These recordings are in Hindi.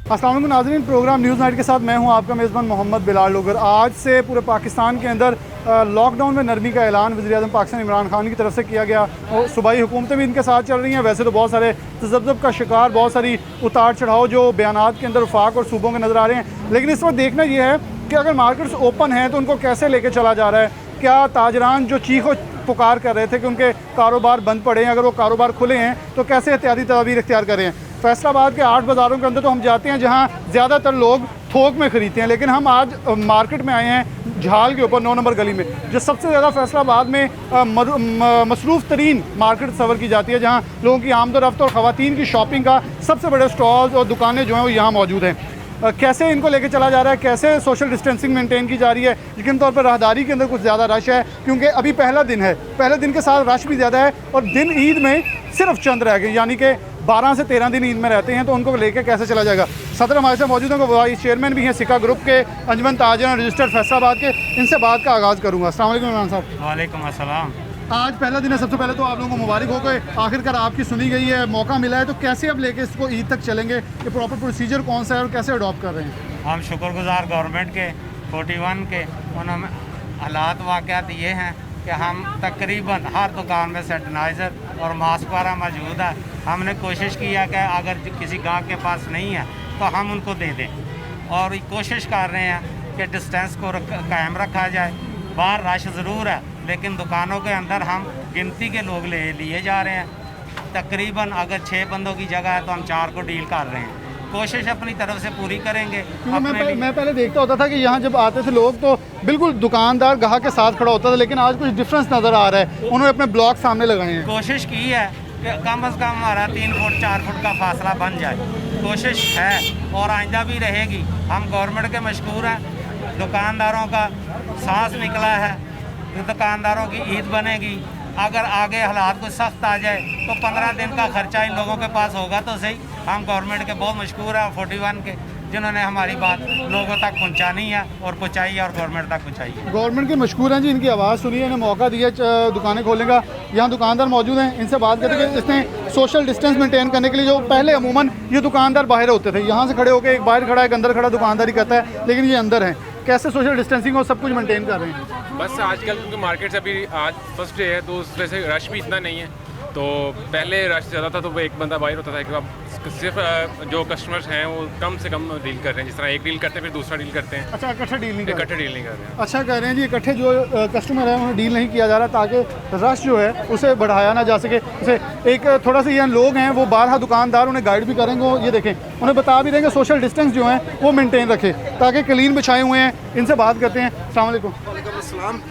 अस्सलाम वालेकुम नाज़रीन, प्रोग्राम न्यूज़ नाइट के साथ मैं हूं आपका मेज़बान मोहम्मद बिलाल लोगर। आज से पूरे पाकिस्तान के अंदर लॉकडाउन में नरमी का ऐलान वज़ीर-ए-आज़म पाकिस्तान इमरान खान की तरफ से किया गया और सूबाई हुकूमतें भी इनके साथ चल रही हैं। वैसे तो बहुत सारे तज़ब्ज़ुब का शिकार, बहुत सारी उतार चढ़ाव जो बयानात के अंदर वफाक और सूबों के नज़र आ रहे हैं, लेकिन इस वक्त देखना ये है कि अगर मार्केट्स ओपन हैं तो उनको कैसे लेके चला जा रहा है। क्या ताजरान जो चीखो पुकार कर रहे थे कि उनके कारोबार बंद पड़े हैं, अगर वो कारोबार खुले हैं तो कैसे एहतियाती तदाबीर इख्तियार कर रहे हैं। फैसलाबाद के 8 बाज़ारों के अंदर तो हम जाते हैं जहाँ ज़्यादातर लोग थोक में ख़रीदते हैं, लेकिन हम आज मार्केट में आए हैं झाल के ऊपर 9 नंबर गली में, जो सबसे ज़्यादा फैसलाबाद में मसरूफ़ तरीन मार्केट सवर की जाती है, जहाँ लोगों की आमदोरफ्त और ख़वातीन की शॉपिंग का सबसे बड़े स्टॉल्स और दुकानें जो हैं वो यहाँ मौजूद हैं। कैसे इनको लेके चला जा रहा है, कैसे सोशल डिस्टेंसिंग मेंटेन की जा रही है। यकीन तौर पर राहदारी के अंदर कुछ ज़्यादा रश है क्योंकि अभी पहला दिन है, पहले दिन के साथ रश भी ज़्यादा है और दिन ईद में सिर्फ चंद रह गए, यानी कि 12 से 13 दिन ईद में रहते हैं, तो उनको लेकर कैसे चला जाएगा। सदर हमारे साथ मौजूद हैं, वाइस चेयरमैन भी हैं सिका ग्रुप के, अंजुमन ताजिर रजिस्टर्ड फैसलाबाद के। इनसे बात का आगाज़ करूँगा। अस्सलाम वालेकुम इमरान साहब। वालेकुम अस्सलाम। आज पहला दिन है, सबसे पहले तो आप लोगों को मुबारक हो गए, आखिरकार आपकी सुनी गई है, मौका मिला है, तो कैसे अब लेके इसको ईद तक चलेंगे, ये प्रॉपर प्रोसीजर कौन सा है और कैसे अडॉप्ट कर रहे हैं। हम शुक्रगुजार गवर्नमेंट के 41 के उन्होंने हालात वाक़यात ये हैं कि हम तकरीबन हर दुकान में सैनिटाइज़र और मास्क वाला मौजूद है। हमने कोशिश की है कि अगर किसी गाहक के पास नहीं है तो हम उनको दे दें, और कोशिश कर रहे हैं कि डिस्टेंस को कायम रखा जाए। बाहर रश ज़रूर है, लेकिन दुकानों के अंदर हम गिनती के लोग लिए जा रहे हैं। तकरीबन अगर 6 बंदों की जगह है तो हम 4 को डील कर रहे हैं। कोशिश अपनी तरफ से पूरी करेंगे। मैं पहले देखता होता था कि यहाँ जब आते थे लोग तो बिल्कुल दुकानदार ग्राहक के साथ खड़ा होता था, लेकिन आज कुछ डिफरेंस नज़र आ रहा है, उन्होंने अपने ब्लॉक सामने लगाए हैं। कोशिश की है कि कम से कम हमारा 3 फुट 4 फुट का फासला बन जाए, कोशिश है और आइंदा भी रहेगी। हम गवर्नमेंट के मशकूर हैं, दुकानदारों का सांस निकला है, दुकानदारों की ईद बनेगी। अगर आगे हालात कुछ सख्त आ जाए तो 15 दिन का खर्चा इन लोगों के पास होगा तो सही। हम गवर्नमेंट के बहुत मशकूर हैं, 41 के, जिन्होंने हमारी बात लोगों तक पहुंचानी है और पहुंचाई है और गवर्नमेंट तक पहुंचाई है। गवर्नमेंट के मशकूर हैं जी, इनकी आवाज़ सुनिए, इन्हें मौका दिया दुकानें खोलने का। यहाँ दुकानदार मौजूद हैं, इनसे बात करते हैं। इसने सोशल डिस्टेंस मेंटेन करने के लिए, जो पहले अमूमन ये दुकानदार बाहर होते थे, यहाँ से खड़े होकर एक बाहर खड़ा एक अंदर खड़ा दुकानदारी करता है, लेकिन ये अंदर हैं, कैसे सोशल डिस्टेंसिंग और सब कुछ मेंटेन कर रहे हैं। बस आजकल क्योंकि मार्केट से अभी आज फर्स्ट डे है तो उस वजह से रश भी इतना नहीं है। तो पहले रश ज़्यादा था तो वो एक बंदा बाहर होता था कि अब सिर्फ जो कस्टमर्स हैं वो कम से कम डील कर रहे हैं, जिस तरह एक डील करते हैं फिर दूसरा डील करते हैं। अच्छा, इकट्ठे डील नहीं कर रहे हैं। अच्छा कह रहे हैं जी, इकट्ठे जो कस्टमर है उन्हें डील नहीं किया जा रहा ताकि रश जो है उसे बढ़ाया ना जा सके। उसे एक थोड़ा सा ये लोग हैं वो 12 दुकानदार उन्हें गाइड भी करेंगे, ये देखें, उन्हें बता भी देंगे सोशल डिस्टेंस जो है वो मेंटेन रखें ताकि क्लीन बिछाए हुए हैं। इनसे बात करते हैं। अस्सलाम वालेकुम।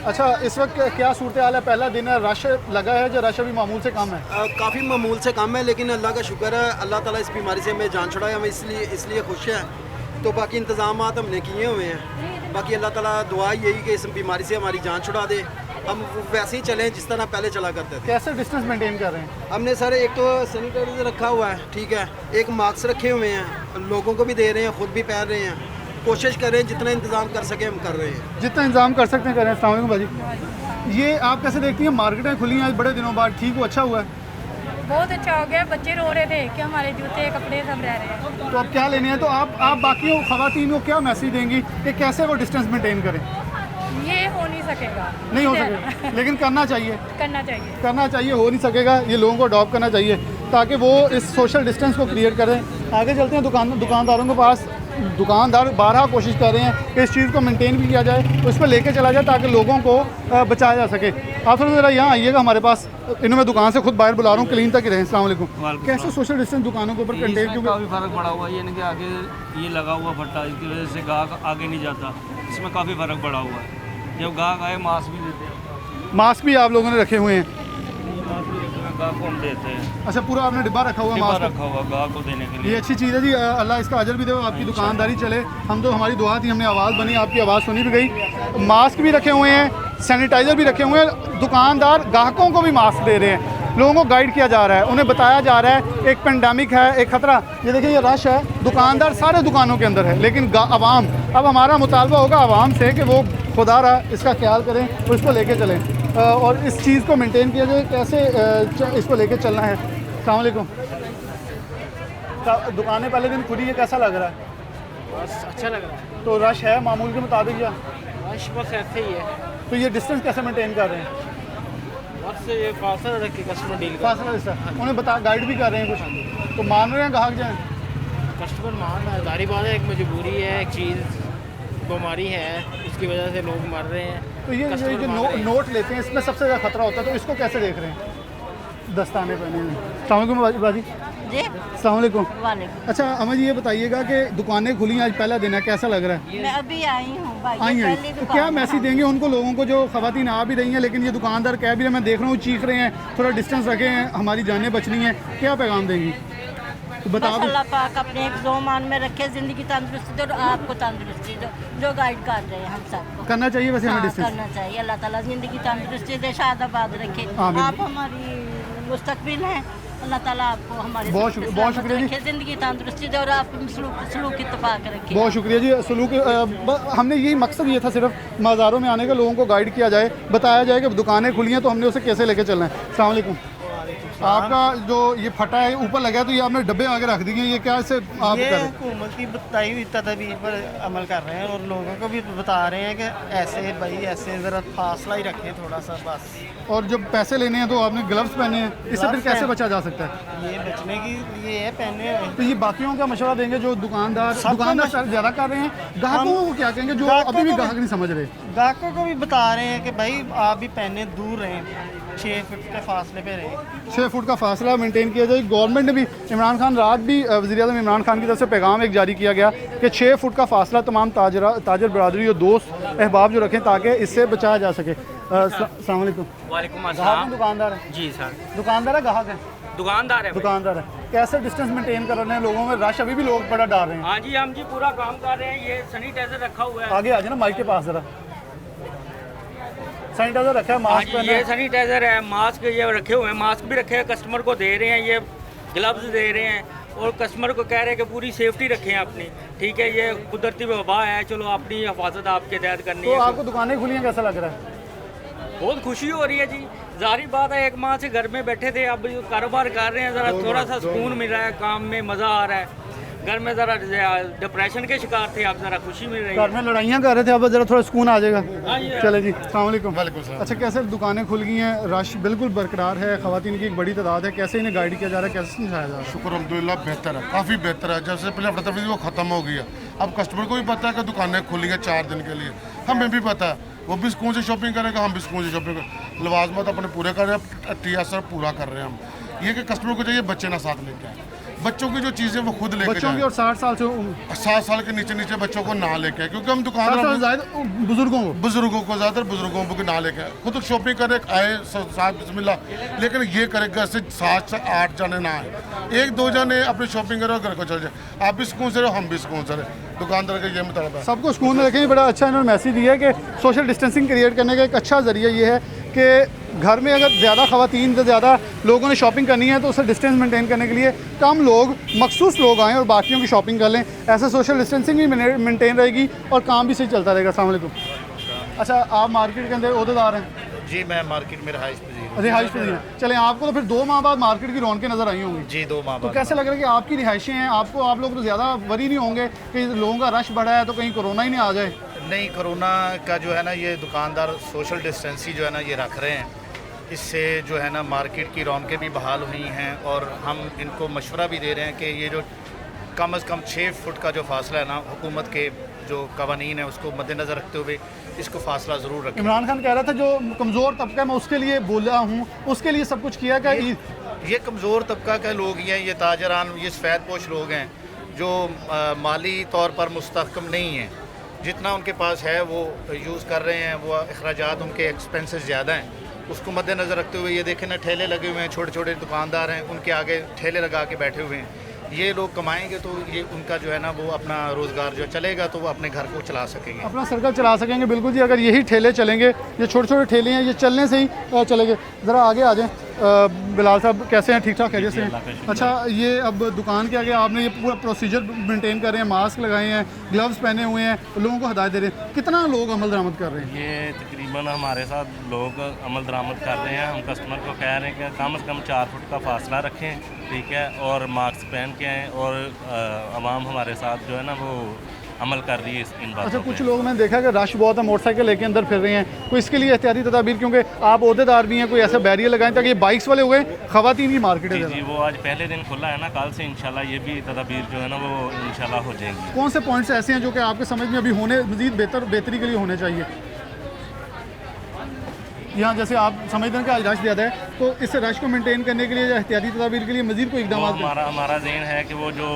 अच्छा, इस वक्त क्या सूरत हाल है, पहला दिन है, रश लगा है जो रश अभी मामूल से कम है? काफ़ी मामूल से कम है, लेकिन अल्लाह का शुक्र है, अल्लाह ताला इस बीमारी से हमें जान छुड़ाए, हम इसलिए खुश हैं। तो बाकी इंतजाम हमने किए हुए हैं, बाकी अल्लाह ताला दुआ यही कि इस बीमारी से हमारी जान छुड़ा दे, हम वैसे ही चलें जिस तरह पहले चला करते थे। कैसे डिस्टेंस मेंटेन कर रहे हैं? हमने सर एक तो सैनिटाइजर रखा हुआ है, ठीक है, एक मास्क रखे हुए हैं, लोगों को भी दे रहे हैं, ख़ुद भी पहन रहे हैं। कोशिश कर रहे हैं जितना इंतज़ाम कर सके हम कर रहे हैं, जितना इंतज़ाम कर सकते हैं कर रहे हैं। अस्सलाम वालेकुम भाजी, ये आप कैसे देखती हैं, मार्केटें खुली हैं आज बड़े दिनों बाद, ठीक हो, अच्छा हुआ है? बहुत अच्छा हो गया। बच्चे रो रहे थे कि हमारे जूते कपड़े सब रह रहे हैं। तो अब क्या लेने हैं, तो आप बाकी ख़वातीन को क्या मैसेज देंगी कि कैसे वो डिस्टेंस मेंटेन करें? ये हो नहीं सकेगा, नहीं हो सकेगा, लेकिन करना चाहिए, करना चाहिए, करना चाहिए। हो नहीं सकेगा, ये लोगों को अडॉप्ट करना चाहिए ताकि वो इस सोशल डिस्टेंस को क्रिएट करें। आगे चलते हैं दुकानदारों के पास। दुकानदार 12 कोशिश कर रहे हैं कि इस चीज़ को मेंटेन भी किया जाए, उस पर लेके चला जाए ताकि लोगों को बचाया जा सके। आप थोड़ा ज़रा यहाँ आइएगा हमारे पास, इन्होंने दुकान से खुद बाहर बुला रहा हूँ, क्लीन तक ही रहे। अस्सलाम वालेकुम। कैसे सोशल डिस्टेंस दुकानों के ऊपर कंटेन, क्योंकि काफ़ी फ़र्क पड़ा हुआ है, यानी कि आगे ये लगा हुआ भट्टा, इसकी वजह से गाहक आगे नहीं जाता, इसमें काफ़ी फ़र्क पड़ा हुआ है। जब गाहक आए मास्क भी देते हैं, मास्क भी आप लोगों ने रखे हुए हैं? गाहक को हम देते हैं। अच्छा, पूरा आपने डिब्बा रखा हुआ डिब्बा मास्क रखा हुआ गाहक को देने के लिए। ये अच्छी चीज़ है जी, अल्लाह इसका अजर भी दे, आपकी दुकानदारी चले। हम तो, हमारी दुआ थी, हमने आवाज़ बनी, आपकी आवाज़ सुनी भी गई। मास्क भी रखे हुए हैं, सैनिटाइज़र भी रखे हुए हैं, दुकानदार ग्राहकों को भी मास्क दे रहे हैं, लोगों को गाइड किया जा रहा है, उन्हें बताया जा रहा है एक पेंडेमिक है, एक ख़तरा। ये देखिए, ये रश है, दुकानदार सारे दुकानों के अंदर है, लेकिन आवाम, अब हमारा मुतालबा होगा आवाम से कि वो खुदा रहा इसका ख्याल करें और इसको लेके चलें और इस चीज़ को मेंटेन किया जाए, कैसे इसको लेके चलना है। अस्सलाम वालेकुम। दुकानें पहले दिन खुली है, कैसा लग रहा है? बस अच्छा लग रहा है। तो रश है मामूल के मुताबिक या रश बस ऐसे ही है, तो ये डिस्टेंस कैसे मेंटेन कर रहे हैं? बस ये फासला रख के कस्टमर डील कर, फासला जैसा उन्हें बता गाइड भी कर रहे हैं कुछ, तो मान रहे हैं ग्राहक जाए? कस्टमर मान रहा है, जारी बात है, एक मजबूरी है, एक चीज़ बीमारी है, उसकी वजह से लोग मर रहे हैं। तो ये कस्टमर जो मान रहे हैं। नोट लेते हैं इसमें सबसे ज़्यादा खतरा होता है, तो इसको कैसे देख रहे हैं? दस्ताने पहने हुए। अस्सलाम वालेकुम बाजी। जी अस्सलाम वालेकुम। वालेकुम। अच्छा अम्मा जी ये बताइएगा कि दुकानें खुली हैं, आज पहला दिन है, कैसा लग रहा है? मैं अभी आई हूँ भाई, आई ये हैं, पहली तो दुकान क्या है। मैसेज देंगे उनको लोगों को जो खवातीन आ भी रही हैं लेकिन ये दुकानदार कह भी रहे हैं, मैं देख रहा हूँ चीख रहे हैं, थोड़ा डिस्टेंस रखें हैं, हमारी जानें बचनी है, क्या पैगाम देंगी? तो बता बस दो। अल्लाह पाक अपने एक दो मान में रखे, ज़िंदगी तंदुरुस्ती दे और आपको तंदुरुस्ती दो, जो गाइड कर रहे हैं हम सबको। करना चाहिए वैसे हमें हाँ, डिस्टेंस। करना चाहिए। अल्लाह ताला ज़िंदगी तंदुरुस्ती दे, शादाबाद रखे। आमीन। आप हमारी मुस्तकबिल हैं, अल्लाह ताला आपको हमारे बहुत शुक्रिया जी। ज़िंदगी तंदुरुस्ती दे और आप सलूक इत्तफाक रखे। बहुत शुक्रिया जी। सलूक हमने यही मकसद ये था, सिर्फ मज़ारों में आने का, लोगों को गाइड किया जाए, बताया जाए कि दुकानें खुली हैं तो हमने उसे कैसे लेके चलना है। अस्सलाम वालेकुम। आपका जो ये फटा है ऊपर लगा है, तो ये आपने डब्बे आगे रख दिए, ये क्या इसे आप ये कर? हुकूमत की बताई हुई तदबीर पर अमल कर रहे हैं और लोगों को भी बता रहे हैं कि ऐसे भाई ऐसे ज़रा फासला ही रखें थोड़ा सा बस। और जब पैसे लेने हैं तो आपने ग्लव्स पहने हैं, इससे फिर ग्लव्स कैसे पहने। बचा जा सकता है? ये बचने की लिए है पहने हुए। तो ये बाकियों का मशवरा देंगे जो दुकानदार ज़्यादा कर रहे हैं, ग्राहकों को क्या कहेंगे जो ग्राहकों अभी भी को- ग्राहक नहीं समझ रहे? ग्राहकों को भी बता रहे हैं कि भाई आप भी पहने दूर रहें, 6 फुट के फासले पे रहें। 6 फुट का फासला मेंटेन किया जाए। गवर्नमेंट ने भी, इमरान खान रात भी वज़ीर-ए-आज़म इमरान खान की तरफ से पैगाम एक जारी किया गया कि 6 फुट का फासला तमाम ताजर बरदरी और दोस्त अहबाब जो रखें ताकि इससे बचाया जा सके। अस्सलाम वालेकुम। वालेकुम ग्राहक अस्सलाम। हैं, दुकानदार है? जी सर, दुकानदार है, ग्राहक है? दुकानदार है भाई। दुकानदार है। कैसे डिस्टेंस मेंटेन कर रहे हैं? लोगों में रश अभी भी लोग बड़ा डाल रहे हैं। हाँ जी, हम जी पूरा काम कर रहे हैं। ये सैनिटाइजर रखा हुआ है। आगे आ जाए ना माइक के पास ज़रा। सैनिटाइजर रखा है, हाँ मास्क जी, पहने ये हैं। सैनिटाइजर है, मास्क ये रखे हुए हैं, मास्क भी रखे हैं, कस्टमर को दे रहे हैं, ये ग्लव्स दे रहे हैं और कस्टमर को कह रहे हैं कि पूरी सेफ्टी रखें अपनी। ठीक है, ये कुदरती वबा है, चलो अपनी हिफाजत आपके तहत करनी तो है। आपको दुकानें खुली हैं, कैसा लग रहा है? बहुत खुशी हो रही है जी। जारी बात है, एक माह से घर में बैठे थे, अब कारोबार कर रहे हैं, ज़रा थोड़ा सा सुकून मिल रहा है, काम में मज़ा आ रहा है। घर में ज़रा डिप्रेशन के शिकार थे, अब ज़रा खुशी मिल रही घर है। में लड़ाइयाँ कर रहे थे, अब ज़रा थोड़ा सुकून आ जाएगा। हाँ जी। चले जी, अस्सलाम वालेकुम। अच्छा, कैसे दुकानें खुल गई हैं, रश बिल्कुल बरकरार है, ख़वातीन की एक बड़ी तादाद है, कैसे इन्हें गाइड किया जा रहा है, कैसे समझाया जा रहा है? शुक्र अल्हम्दुलिल्लाह बेहतर है, काफ़ी बेहतर है। जैसे पहले अफरा तफरी वो ख़त्म हो गई है, अब कस्टमर को भी पता है कि दुकानें खुली हैं 4 दिन के लिए, हमें भी पता है, वो भी सुकून से शॉपिंग करेगा, हम भी सुकून से शॉपिंग करें, लवाजमत अपने पूरे कर रहे हैं, टीएसआर पूरा कर रहे हैं हम। ये कि कस्टमर को चाहिए बच्चे ना साथ लेके आए, बच्चों की जो चीज़ें वो खुद लेके बच्चों की जाएं। और 60 साल से 7 साल के नीचे बच्चों को ना लेके आए, क्योंकि हम 60 साल दुकानदार से ज़्यादा बुजुर्गों को। बुजुर्गों को ज़्यादातर बुजुर्गों को ना लेके आए, खुद शॉपिंग करे आए साथ बिस्मिल्लाह, लेकिन ये करे घर से 7 से 8 जने ना आए, 1-2 जने अपनी शॉपिंग करो घर को चल जाए, आप भी सुकून से रहो, हम भी सुकून से रहे। दुकानदार का ये मतलब है। सबको सुकून में रखें। बड़ा अच्छा इन्होंने मैसेज दिया है कि सोशल डिस्टेंसिंग क्रिएट करने का एक अच्छा ज़रिया ये है कि घर में अगर ज़्यादा ख़वातीन से ज़्यादा लोगों ने शॉपिंग करनी है तो उसे डिस्टेंस मेंटेन करने के लिए कम लोग, मखसूस लोग आएँ और बाकियों की शॉपिंग कर लें। ऐसे सोशल डिस्टेंसिंग भी मेंटेन रहेगी और काम भी सही चलता रहेगा। अस्सलाम वालेकुम। अच्छा, आप मार्केट के अंदर ओहदेदार हैं? जी, मैं मार्केट में रिहाइश पजीर हूँ। रिहाइश पजीर हैं। चलें, आपको तो फिर 2 माह बाद मार्केट की रौनकें नज़र आई होंगी। जी, 2 माह तो बाद। कैसे लग रहा है कि आपकी रिहाइशें हैं, आप लोग तो ज़्यादा वरी नहीं होंगे कि लोगों का रश बढ़ा है तो कहीं कोरोना ही नहीं आ जाए? नहीं, कोरोना का जो है ना, ये दुकानदार सोशल डिस्टेंसिंग जो है ना ये रख रहे हैं, इससे जो है ना मार्केट की रौनकें भी बहाल हुई हैं और हम इनको मशवरा भी दे रहे हैं कि ये जो कम से कम 6 फुट का जो फासला है ना, हुकूमत के जो कवानीन है उसको मद्देनज़र रखते हुए इसको फासला ज़रूर रखें। इमरान खान कह रहा था जो कमज़ोर तबका है मैं उसके लिए बोला हूँ, उसके लिए सब कुछ किया। ये कमज़ोर तबका के लोग ही हैं, ये ताजरान, ये सफ़ेद पोश लोग हैं जो माली तौर पर मुस्तहकम नहीं हैं, जितना उनके पास है वो यूज़ कर रहे हैं, वो अखराजात उनके एक्सपेंसेस ज़्यादा हैं, उसको मद्देनज़र रखते हुए ये देखें ना, ठेले लगे हुए हैं, छोटे छोटे दुकानदार हैं, उनके आगे ठेले लगा के बैठे हुए हैं। ये लोग कमाएंगे तो ये उनका जो है ना वो अपना रोज़गार जो चलेगा तो वो अपने घर को चला सकेंगे, अपना सर्कल चला सकेंगे। बिल्कुल जी, अगर यही ठेले चलेंगे, ये छोटे छोटे ठेले हैं, ये चलने से ही चलेंगे। ज़रा आगे आ जाएँ। बिलाल साहब कैसे हैं? ठीक ठाक खैरियत से हैं? अच्छा, ये अब दुकान के आगे आपने ये पूरा प्रोसीजर मेंटेन कर रहे हैं, मास्क लगाए हैं, ग्लव्स पहने हुए हैं, लोगों को हदायत दे रहे हैं, कितना लोग अमल दरामद कर रहे हैं? ये तकरीबन हमारे साथ लोग अमल दरामद कर रहे हैं। हम कस्टमर को कह रहे हैं कि कम से कम 4 फुट का फासला रखें, ठीक है, और मास्क पहन के आएँ और आवाम हमारे साथ जो है ना वो अमल कर रही है इन बातों अच्छा, पे। कुछ लोग मैंने देखा कि रश बहुत है, मोटरसाइकिल लेके अंदर फिर रहे हैं, कोई इसके लिए एहतियाती तदाबीर, क्योंकि आप ओहदेदार भी हैं, कोई ऐसा बैरियर लगाएं ताकि ये बाइक्स वाले हो गए, खवातीन की मार्केट है जी ज़रा। वो आज पहले दिन खुला है ना, कल से इंशाल्लाह ये भी तदाबीर जो है ना वो इंशाल्लाह हो जाएंगी। कौन से पॉइंट्स ऐसे हैं जो कि आपके समझ में अभी होने मज़ीद बेहतरी के लिए होने चाहिए? यहाँ जैसे आप समझते हैं कि आज रश ज़्यादा है, तो इस रश को मेंटेन करने के लिए या एहतियाती तदाबीर के लिए मज़ीद कोई इकदाम? हमारा ज़हन है कि वो जो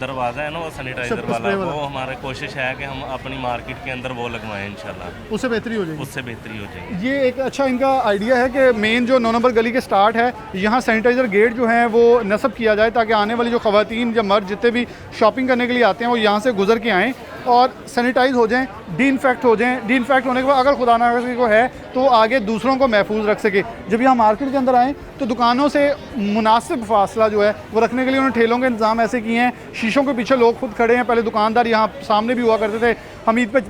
दरवाज़ा है ना वो सैनिटाइजर वाला, वो हमारी कोशिश है कि हम अपनी मार्केट के अंदर वो लगवाएं इंशाल्लाह, उससे बेहतरी हो जाएगी। उससे बेहतरी हो जाएगी। ये एक अच्छा इनका आइडिया है कि मेन जो 9 नंबर गली के स्टार्ट है यहाँ सैनिटाइज़र गेट जो है वो नस्ब किया जाए, ताकि आने वाली जो ख़वातीन या मर्द जितने भी शॉपिंग करने के लिए आते हैं वो यहाँ से गुजर के आएँ और सैनिटाइज हो जाएं, डीइंफेक्ट हो जाएं। डीइंफेक्ट होने के बाद अगर खुदा ना करे को है तो आगे दूसरों को महफूज रख सके। जब यहाँ मार्केट के अंदर आएँ तो दुकानों से मुनासिब फासला जो है वो रखने के लिए उन्होंने ठेलों के इंतज़ाम ऐसे किए हैं, शीशों के पीछे लोग खुद खड़े हैं। पहले दुकानदार यहाँ सामने भी हुआ करते थे, हम ईद पे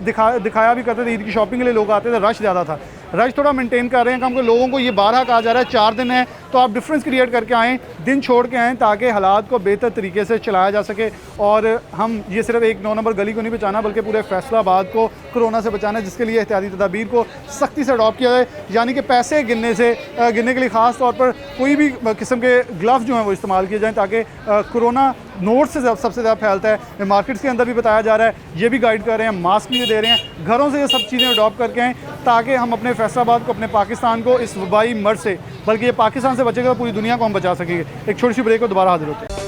दिखाया भी करते थे, ईद की शॉपिंग के लिए लोग आते थे, रश ज़्यादा था। रश थोड़ा मेंटेन कर रहे हैं काम, लोगों को ये 12 कहा जा रहा है, 4 दिन है, तो आप डिफरेंस क्रिएट करके आएँ, दिन छोड़ के आएँ, ताकि हालात को बेहतर तरीके से चलाया जा सके। और हम ये सिर्फ एक 9 नंबर गली को नहीं बचाना बल्कि पूरे फैसलाबाद को कोरोना से बचाना है, जिसके लिए एहतियाती तदाबीर को सख्ती से अडॉप्ट किया जाए। यानी कि पैसे गिनने के लिए ख़ास तौर पर कोई भी किस्म के ग्लव्स जो हैं वो इस्तेमाल किए जाएँ, ताकि कोरोना नोट से सबसे ज़्यादा फैलता है। मार्केट्स के अंदर भी बताया जा रहा है, ये भी गाइड कर रहे हैं, मास्क भी दे रहे हैं, घरों से ये सब चीज़ें अडॉप्ट करके आएँ, ताकि हम अपने फैसलाबाद को, अपने पाकिस्तान को इस वबाई मर्ज से, बल्कि ये पाकिस्तान से बचेगा तो पूरी दुनिया को हम बचा सकेंगे। एक छोटी सी ब्रेक को दोबारा हाजिर होते हैं।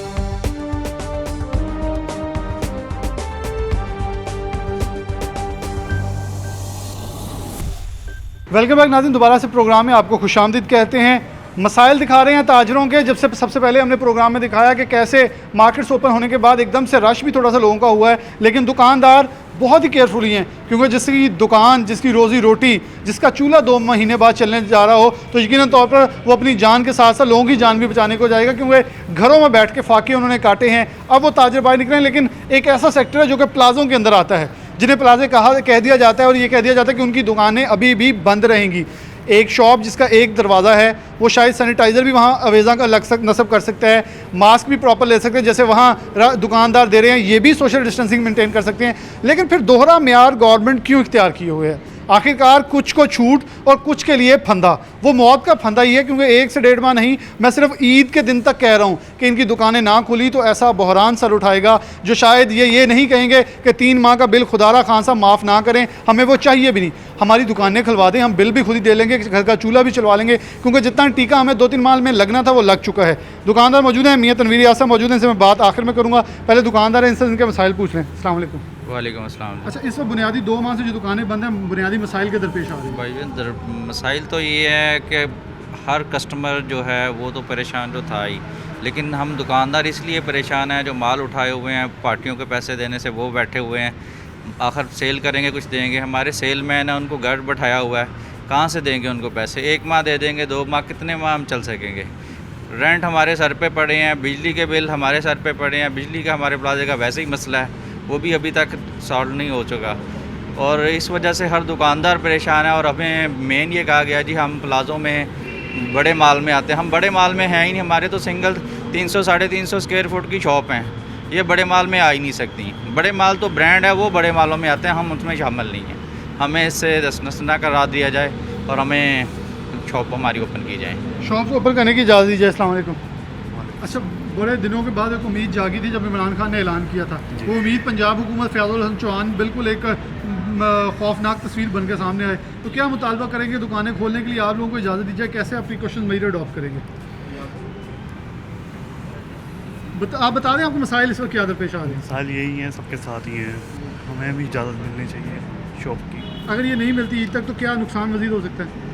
वेलकम बैक नाज़रीन, दोबारा से प्रोग्राम में आपको खुशामदीद कहते हैं। मसाइल दिखा रहे हैं ताजरों के। जब से सबसे पहले हमने प्रोग्राम में दिखाया कि कैसे मार्केट्स ओपन होने के बाद एकदम से रश भी थोड़ा सा लोगों का हुआ है, लेकिन दुकानदार बहुत ही केयरफुली हैं, क्योंकि जिसकी दुकान, जिसकी रोज़ी रोटी, जिसका चूल्हा 2 महीने बाद चलने जा रहा हो तो यकीनन तौर पर वो अपनी जान के साथ साथ लोगों की जान भी बचाने को जाएगा, क्योंकि घरों में बैठ के फाके उन्होंने काटे हैं। अब वो ताजर बाहर निकले हैं, लेकिन एक ऐसा सेक्टर है जो कि प्लाज़ों के अंदर आता है, जिन्हें प्लाजे कह दिया जाता है, और ये कह दिया जाता है कि उनकी दुकानें अभी भी बंद रहेंगी। एक शॉप जिसका एक दरवाज़ा है वो शायद सैनिटाइज़र भी वहाँ अवेज़ा का नस्ब कर सकता है, मास्क भी प्रॉपर ले सकते हैं जैसे वहाँ दुकानदार दे रहे हैं, ये भी सोशल डिस्टेंसिंग मेंटेन कर सकते हैं। लेकिन फिर दोहरा म्यार गवर्नमेंट क्यों इख्तियार किए हुए है? आखिरकार कुछ को छूट और कुछ के लिए फंदा। वो मौत का फंदा ही है, क्योंकि 1 से 1.5 माह नहीं, मैं सिर्फ ईद के दिन तक कह रहा हूँ कि इनकी दुकानें ना खुली तो ऐसा बहरान सर उठाएगा जो शायद ये नहीं कहेंगे कि 3 माह का बिल खुदारा खान साहब माफ़ ना करें, हमें वो चाहिए भी नहीं, हमारी दुकानें खुलवा दें, हम बिल भी खुद ही दे लेंगे, घर का चूल्हा भी चलवा लेंगे, क्योंकि जितना टीका हमें 2-3 माह में लगना था वो लग चुका है। दुकानदार मौजूद हैं, मियाँ तनवीर यासर मौजूद हैं, इनसे मैं बात आखिर में करूँगा। पहले दुकानदार हैं, इनसे इनके मसाइल पूछ लें। अस्सलाम वालेकुम। वालेकुम अस्सलाम। अच्छा, इस वक्त बुनियादी 2 माह से जो दुकानें बंद हैं, बुनियादी मसाइल के दरपेश आ रही हैं? भाई मसाइल तो ये है कि हर कस्टमर जो है वो तो परेशान जो था ही, लेकिन हम दुकानदार इसलिए परेशान हैं, जो माल उठाए हुए हैं पार्टियों के पैसे देने से वो बैठे हुए हैं, आखिर सेल करेंगे कुछ देंगे। हमारे सेल मैन है, उनको घर बैठाया हुआ है, कहाँ से देंगे उनको पैसे? 1 माह दे देंगे, 2 माह, कितने माह हम चल सकेंगे? रेंट हमारे सर पे पड़े हैं, बिजली के बिल हमारे सर पे पड़े हैं, बिजली का हमारे प्लाजे का वैसे ही मसला है, वो भी अभी तक सॉल्व नहीं हो चुका, और इस वजह से हर दुकानदार परेशान है। और हमें मेन ये कहा गया जी हम प्लाज़ों में बड़े माल में आते हैं, हम बड़े माल में हैं ही नहीं, हमारे तो सिंगल 300-350 स्क्वायर फुट की शॉप हैं, ये बड़े माल में आ ही नहीं सकती। बड़े माल तो ब्रांड है, वो बड़े मालों में आते हैं, हम उसमें शामिल नहीं हैं। हमें इससे दस्तरस करा दिया जाए और हमें शॉप हमारी ओपन की जाए, शॉप ओपन करने की इजाज़त दीजिए। अस्सलाम वालेकुम। अच्छा, बड़े दिनों के बाद एक उम्मीद जागी थी जब इमरान खान ने ऐलान किया था, वो उम्मीद पंजाब हुकूमत फ़याज़ुल हसन चौहान बिल्कुल एक खौफनाक तस्वीर बन के सामने आए, तो क्या मुतालबा करेंगे दुकानें खोलने के लिए? आप लोगों को इजाज़त दी जाए, कैसे आप प्रिकॉशन मेजर अडॉप्ट करेंगे? आप बता दें आपको मसाइल इस वक्त क्या दरपेश आ रहे हैं? मसाइल यही हैं, सबके साथ ही हैं, हमें भी इजाज़त मिलनी चाहिए शॉप की। अगर ये नहीं मिलती ईद तक तो क्या नुकसान मज़ीद हो सकता है?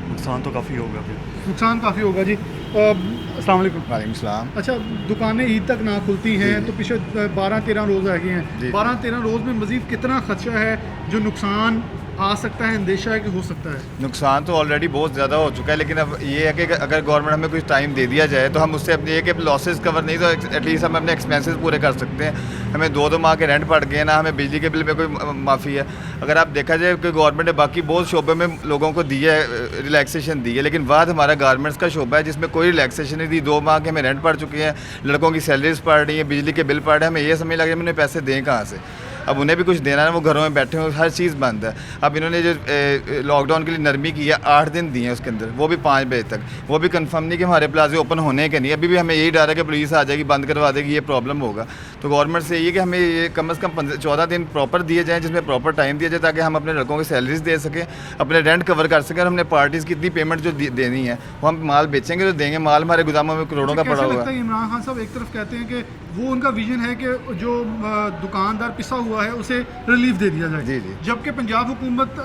नुकसान तो काफ़ी होगा, फिर नुकसान काफ़ी होगा जी। अस्सलाम वालेकुम। वालेकुम सलाम। अच्छा, दुकानें ईद तक ना खुलती हैं तो पिछले 12-13 रोज़ रह गए हैं, 12-13 रोज़ में मज़ीद कितना खदशा है जो नुकसान आ सकता है, अंदेशा है कि हो सकता है? नुकसान तो ऑलरेडी बहुत ज़्यादा हो चुका है, लेकिन अब ये है कि अगर गवर्नमेंट हमें कुछ टाइम दे दिया जाए तो हम उससे अपने एक लॉसेस कवर नहीं तो एटलीस्ट हम अपने एक्सपेंसेस पूरे कर सकते हैं। हमें 2-2 माह के रेंट पड़ गए ना, हमें बिजली के बिल में कोई माफ़ी है। अगर आप देखा जाए कि गवर्नमेंट ने बाकी बहुत शोबे में लोगों को दी है, रिलैक्सेशन दी है, लेकिन बाद हमारा गारमेंट्स का शोबा है जिसमें कोई रिलैक्सेशन नहीं दी। 2 माह के हमें रेंट पड़ चुके हैं, लड़कों की सैलरीज पड़ रही हैं, बिजली के बिल पड़ रहे हैं, हमें ये समझ लग रहा है हमें पैसे दें कहाँ से। अब उन्हें भी कुछ देना है, वो घरों में बैठे हुए, हर चीज़ बंद है। अब इन्होंने जो लॉकडाउन के लिए नरमी की है, 8 दिन दिए हैं उसके अंदर, वो भी 5 बजे तक, वो भी कंफर्म नहीं कि हमारे प्लाजे ओपन होने के नहीं। अभी भी हमें यही डर है कि पुलिस आ जाएगी, बंद करवा देगी, ये प्रॉब्लम होगा। तो गवर्नमेंट से ये कि हमें ये कम से कम 14 दिन प्रॉपर दिए जाएँ, जिसमें प्रॉपर टाइम दिया जाए, ताकि हम अपने लड़कों की सैलरीज दे सकें, अपने रेंट कवर कर सकें, और हमने पार्टीज़ की इतनी पेमेंट जो देनी है वो हम माल बेचेंगे तो देंगे। माल हमारे गोदामों में करोड़ों का पड़ा हुआ है। इमरान खान साहब एक तरफ कहते हैं कि वो उनका विजन है कि जो दुकानदार पिसा हुआ है उसे रिलीफ दे दिया जाए, जबकि पंजाब हुकूमत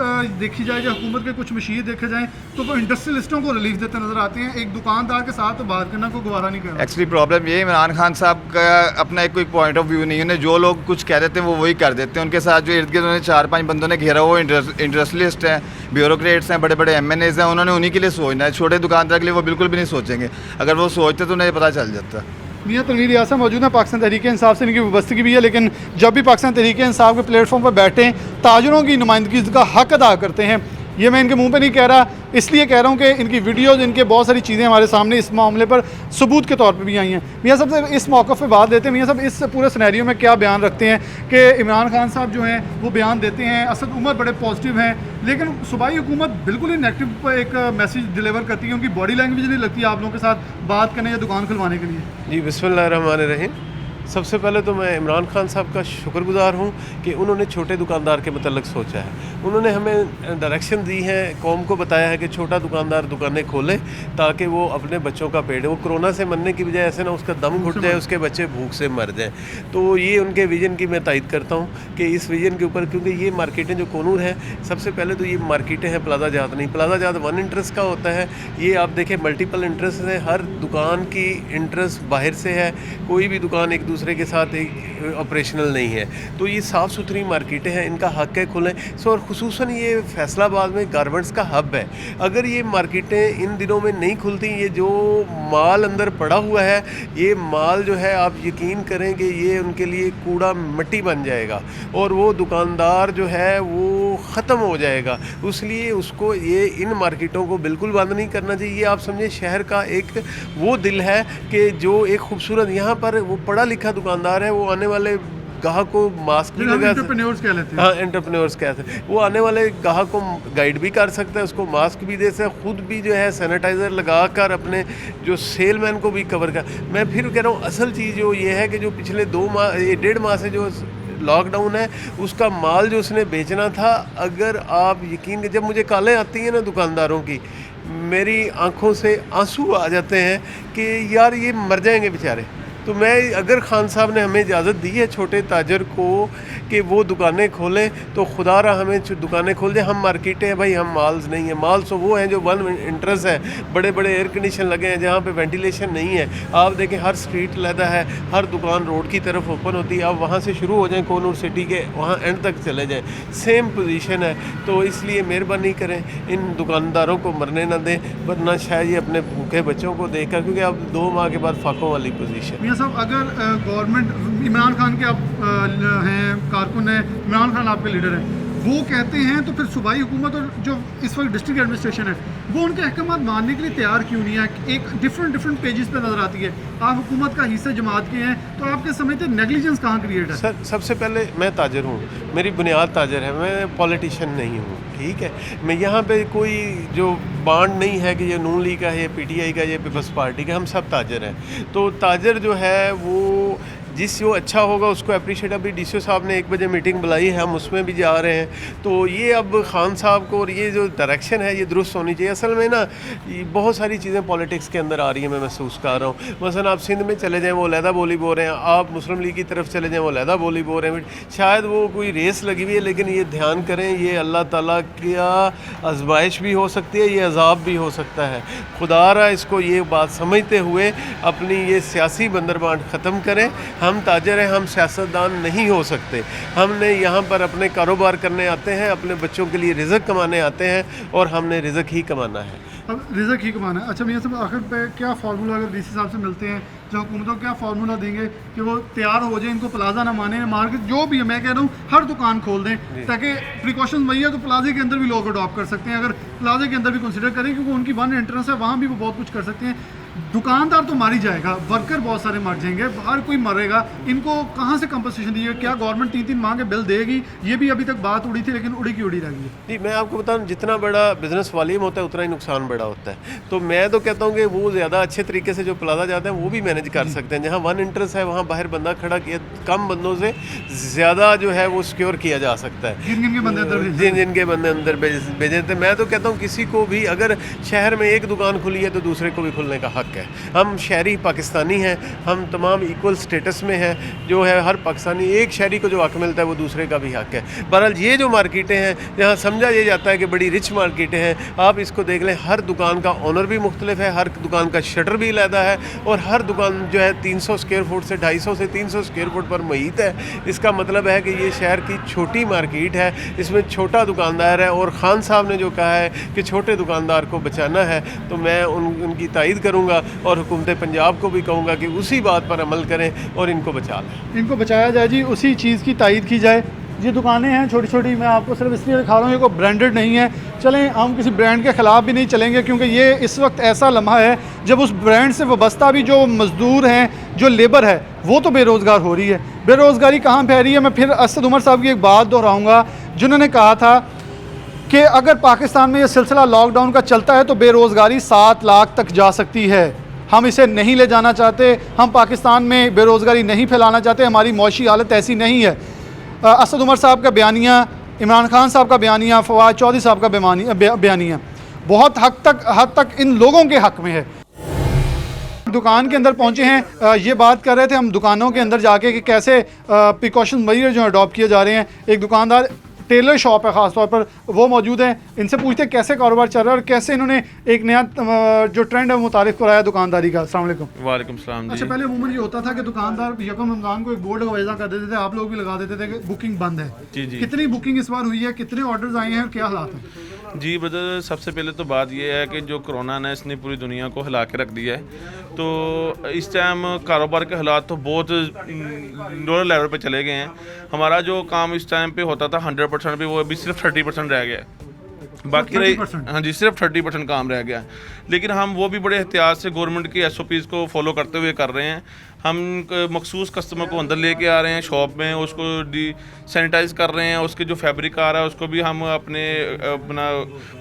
देखी जाए, या हुकूमत के कुछ मशीर देखे जाएँ तो वो इंडस्ट्रियलिस्टों को रिलीफ देते नजर आते हैं, एक दुकानदार के साथ तो बात करना को गवारा नहीं कर रहा। एक्चुअली प्रॉब्लम ये इमरान खान साहब का अपना एक कोई पॉइंट ऑफ व्यू नहीं है, उन्हें जो लोग कुछ कह देते हैं वो वही कर देते हैं। उनके साथ जो इर्द गिर्द उन्हें 4-5 बंदों ने घेरा, वो इंडस्ट्रियलिस्ट हैं, ब्यूरोक्रेट्स हैं, बड़े बड़े MNAs हैं, उन्होंने उन्हीं के लिए सोचना है। छोटे दुकानदार के लिए वो बिल्कुल भी नहीं सोचेंगे, अगर वो सोचते तो उन्हें पता चल जाता। मियाँ तनवीर यासर मौजूद है, पाकिस्तान तहरीक इंसाफ से इनकी वाबस्तगी भी है, लेकिन जब भी पाकिस्तान तहरीक इंसाफ के प्लेटफॉर्म पर बैठे ताजरों की नुमाइंदगी का हक अदा करते हैं। ये मैं इनके मुंह पे नहीं कह रहा, इसलिए कह रहा हूँ कि इनकी वीडियोज़, इनके बहुत सारी चीज़ें हमारे सामने इस मामले पर सबूत के तौर पे भी आई हैं। मियाँ साहब से इस मौक़े पे बात देते हैं। मियाँ साहब, इस पूरे सिनेरियो में क्या बयान रखते हैं कि इमरान खान साहब जो हैं वो बयान देते हैं, असद उमर बड़े पॉजिटिव हैं, लेकिन सूबाई हुकूमत बिल्कुल ही नेगेटिव एक मैसेज डिलीवर करती है, उनकी बॉडी लैंग्वेज नहीं लगती आप लोगों के साथ बात करने या दुकान खुलवाने के लिए। जी, बिस्मिल्लाहिर्रहमानिर्रहीम। सबसे पहले तो मैं इमरान खान साहब का शुक्रगुजार हूँ कि उन्होंने छोटे दुकानदार के मतलब सोचा है। उन्होंने हमें डायरेक्शन दी है, कौम को बताया है कि छोटा दुकानदार दुकानें खोले ताकि वो अपने बच्चों का पेट, वो कोरोना से मरने की बजाय ऐसे ना उसका दम घुट जाए, उसके बच्चे भूख से मर जाएं। तो ये उनके विज़न की मैं तायद करता हूँ कि इस विज़न के ऊपर, क्योंकि ये मार्केटें जो कोनूर है, सबसे पहले तो ये मार्केटें हैं प्लाजा जात नहीं। प्लाजा जात 1 इंटरेस्ट का होता है, ये आप देखें मल्टीपल इंटरेस्ट है, हर दुकान की इंटरेस्ट बाहर से है, कोई भी दुकान एक दूसरे के साथ एक ऑपरेशनल नहीं है। तो ये साफ़ सुथरी मार्केटें हैं, इनका हक है खुलें। सो और ख़ुसूसन ये फैसलाबाद में गारमेंट्स का हब है। अगर ये मार्केटें इन दिनों में नहीं खुलती, ये जो माल अंदर पड़ा हुआ है, ये माल जो है आप यकीन करें कि ये उनके लिए कूड़ा मिट्टी बन जाएगा और वो दुकानदार जो है वो ख़त्म हो जाएगा। इसलिए उसको ये इन मार्केटों को बिल्कुल बंद नहीं करना चाहिए। ये आप समझें शहर का एक वो दिल है कि जो एक खूबसूरत, यहाँ पर वो पढ़ा लिखा दुकानदार है, वो आने वाले गाहक को मास्क भी लगा, एंटरप्रेन्योर्स कह लेते हैं। हाँ, एंटरप्रेन्योर्स कहते हैं। वो आने वाले गाहक को गाइड भी कर सकता है, उसको मास्क भी दे सकता है, ख़ुद भी जो है सैनिटाइज़र लगा कर अपने जो सेलमैन को भी कवर कर। मैं फिर कह रहा हूँ असल चीज़ जो ये है कि जो पिछले 1.5 माह से जो लॉकडाउन है, उसका माल जो उसने बेचना था, अगर आप यकीन, जब मुझे कॉलें आती हैं ना दुकानदारों की, मेरी आंखों से आंसू आ जाते हैं कि यार ये मर जाएंगे बेचारे। तो मैं, अगर खान साहब ने हमें इजाज़त दी है छोटे ताजर को कि वो दुकानें खोलें, तो खुदा रहा हमें दुकानें खोल दें। हम मार्केटें हैं भाई, हम माल्स नहीं हैं। माल्स वो हैं जो 1 इंटरेस्ट है, बड़े बड़े एयर कंडीशन लगे हैं जहाँ पे वेंटिलेशन नहीं है। आप देखें हर स्ट्रीट लहदा है, हर दुकान रोड की तरफ ओपन होती है। आप वहाँ से शुरू हो जाएँ कोनूर सिटी के, वहाँ एंड तक चले जाएँ, सेम पोजीशन है। तो इसलिए मेहरबानी करें, इन दुकानदारों को मरने ना दें, वरना शायद ये अपने भूखे बच्चों को देखकर, क्योंकि अब 2 माह के बाद फाकों वाली पोजीशन। साहब, अगर गवर्नमेंट, इमरान खान के आप हैं, कारकुन हैं, इमरान खान आपके लीडर हैं, वो कहते हैं, तो फिर सूबाई हुकूमत और जो इस वक्त डिस्ट्रिक्ट एडमिनिस्ट्रेशन है, वो उनके अहकाम मानने के लिए तैयार क्यों नहीं है? एक डिफरेंट पेजेस पे नज़र आती है। आप हुकूमत का हिस्सा जमात के हैं, तो आपके समझते नेगलिजेंस कहाँ क्रिएट है? सर, सबसे पहले मैं ताजर हूँ, मेरी बुनियाद ताजर है, मैं पॉलिटिशियन नहीं हूँ, ठीक है। मैं यहाँ पे कोई जो बांड नहीं है कि ये नून लीग का है, PTI का, ये पीपल्स पार्टी का, हम सब ताजर हैं। तो ताजर जो है वो जिस जो अच्छा होगा उसको अप्रिशिएट। अभी DCO साहब ने 1 बजे मीटिंग बुलाई है, हम उसमें भी जा रहे हैं। तो ये अब खान साहब को, और ये जो डायरेक्शन है ये दुरुस्त होनी चाहिए। असल में ना बहुत सारी चीज़ें पॉलिटिक्स के अंदर आ रही हैं, मैं महसूस कर रहा हूँ। मसलन आप सिंध में चले जाएँ, वो लहदा बोली बोल रहे हैं, आप मुस्लिम लीग की तरफ चले जाएँ, वो लहदा बोली बोल रहे हैं। शायद वो कोई रेस लगी हुई है, लेकिन ये ध्यान करें, ये अल्लाह ताला का आजमाइश भी हो सकती है, ये अजाब भी हो सकता है। खुदारा इसको ये बात समझते हुए अपनी ये सियासी बंदरबांट ख़त्म करें। हम ताजर हैं, हम सियासतदान नहीं हो सकते। हमने यहाँ पर अपने कारोबार करने आते हैं, अपने बच्चों के लिए रिज़्क कमाने आते हैं, और हमने रिज़्क ही कमाना है। अब रिज़्क ही कमाना है। अच्छा मियाँ साहब, आखिर पे क्या फार्मूला, अगर DC साहब से मिलते हैं, जो हुकूमतों क्या फार्मूला देंगे कि वो तैयार हो जाए, इनको प्लाजा ना माने, मार्केट जो भी है, मैं कह रहा हूँ हर दुकान खोल दें, ताकि प्रिकॉशन वही है तो प्लाजे के अंदर भी लोग अडॉप्ट कर सकते हैं। अगर प्लाजे के अंदर भी कंसिडर करें, क्योंकि उनकी 1 एंट्रेंस है, वहाँ भी वो बहुत कुछ कर सकते हैं। दुकानदार तो मार ही जाएगा, वर्कर बहुत सारे मर जाएंगे, हर कोई मरेगा, इनको कहाँ से कंपनसेशन दी है? क्या गवर्नमेंट 3-3 माह के बिल देगी? ये भी अभी तक बात उड़ी थी, लेकिन उड़ी की उड़ी रह गई। जी, मैं आपको बताऊं, जितना बड़ा बिजनेस वॉल्यूम होता है उतना ही नुकसान बड़ा होता है। तो मैं तो कहता हूँ कि वो ज़्यादा अच्छे तरीके से जो प्लाजा जाते हैं वो भी मैनेज कर सकते हैं। जहाँ वन इंटरेस्ट है वहाँ बाहर बंदा खड़ा किया, कम बंदों से ज़्यादा जो है वो सिक्योर किया जा सकता है। जिन के बंदे अंदर भेजे थे। मैं तो कहता हूँ किसी को भी अगर शहर में एक दुकान खुली है तो दूसरे को भी खुलने का हक है। हम शहरी पाकिस्तानी हैं, हम तमाम इक्वल स्टेटस में हैं, जो है हर पाकिस्तानी, एक शहरी को जो हक मिलता है वो दूसरे का भी हक है। बहरहाल ये जो मार्केटें हैं जहाँ समझा ये जाता है कि बड़ी रिच मार्केटें हैं, आप इसको देख लें, हर दुकान का ऑनर भी मुख्तलिफ है, हर दुकान का शटर भी अलहदा है, और हर दुकान जो है 300 स्क्वायर फुट से 250 से 300 स्क्वायर फुट पर मुहित है। इसका मतलब है कि ये शहर की छोटी मार्केट है, इसमें छोटा दुकानदार है, और खान साहब ने जो कहा है कि छोटे दुकानदार को बचाना है, तो मैं उनकी तायद करूँगा और हुकूमत पंजाब को भी कहूँगा कि उसी बात पर अमल करें और इनको बचा लें। इनको बचाया जाए जी, उसी चीज़ की तायद की जाए। ये दुकानें हैं छोटी छोटी, मैं आपको सिर्फ इसलिए दिखा रहा हूँ, ये कोई ब्रांडेड नहीं है। चलें, हम किसी ब्रांड के ख़िलाफ़ भी नहीं चलेंगे, क्योंकि ये इस वक्त ऐसा लम्हा है जब उस ब्रांड से वाबस्ता भी जो मज़दूर हैं, जो लेबर है, वो तो बेरोज़गार हो रही है। बेरोज़गारी कहाँ फैल रही है? मैं फिर असद उमर साहब की एक बात दोहराऊँगा, जिन्होंने कहा था कि अगर पाकिस्तान में ये सिलसिला लॉकडाउन का चलता है तो बेरोज़गारी 7 लाख तक जा सकती है। हम इसे नहीं ले जाना चाहते, हम पाकिस्तान में बेरोज़गारी नहीं फैलाना चाहते, हमारी मौशी हालत ऐसी नहीं है। असद उमर साहब का बयानिया, इमरान खान साहब का बयानिया, फवाद चौधरी साहब का बयानिया बहुत हद तक इन लोगों के हक़ में है। दुकान के अंदर पहुंचे हैं, ये बात कर रहे थे हम दुकानों के अंदर जाके कि कैसे प्रिकॉशन मेजर जो अडॉप्ट किए जा रहे हैं। एक दुकानदार, टेलर शॉप है ख़ास तौर पर, वो मौजूद हैं, इनसे पूछते हैं कैसे कारोबार चल रहा है और कैसे इन्होंने एक नया जो ट्रेंड है वो मुतारिफ कराया दुकानदारी का। अस्सलाम वालेकुम। वालेकुम सलाम जी। अच्छा, पहले अमूमन ये होता था कि दुकानदार यकम रमज़ान को एक बोर्ड वजह कर देते थे, आप लोग भी लगा देते थे कि बुकिंग बंद है। जी जी। कितनी बुकिंग इस बार हुई है, कितने ऑर्डर्स आए हैं और क्या हालात हैं? जी ब्रदर, सबसे पहले तो बात यह है कि जो कोरोना ने इसने पूरी दुनिया को हिला के रख दिया है, तो इस टाइम कारोबार के हालात तो बहुत लोअर लेवल पे चले गए हैं। हमारा जो काम इस टाइम पे होता था 100% पे, वो अभी सिर्फ 30% रह गया है। बाकी रही, हाँ जी, सिर्फ 30% काम रह गया। लेकिन हम वो भी बड़े एहतियात से गवर्नमेंट की SOPs को फॉलो करते हुए कर रहे हैं। हम मखसूस कस्टमर को अंदर लेके आ रहे हैं शॉप में, उसको सैनिटाइज़ कर रहे हैं, उसके जो फैब्रिक आ रहा है उसको भी हम अपना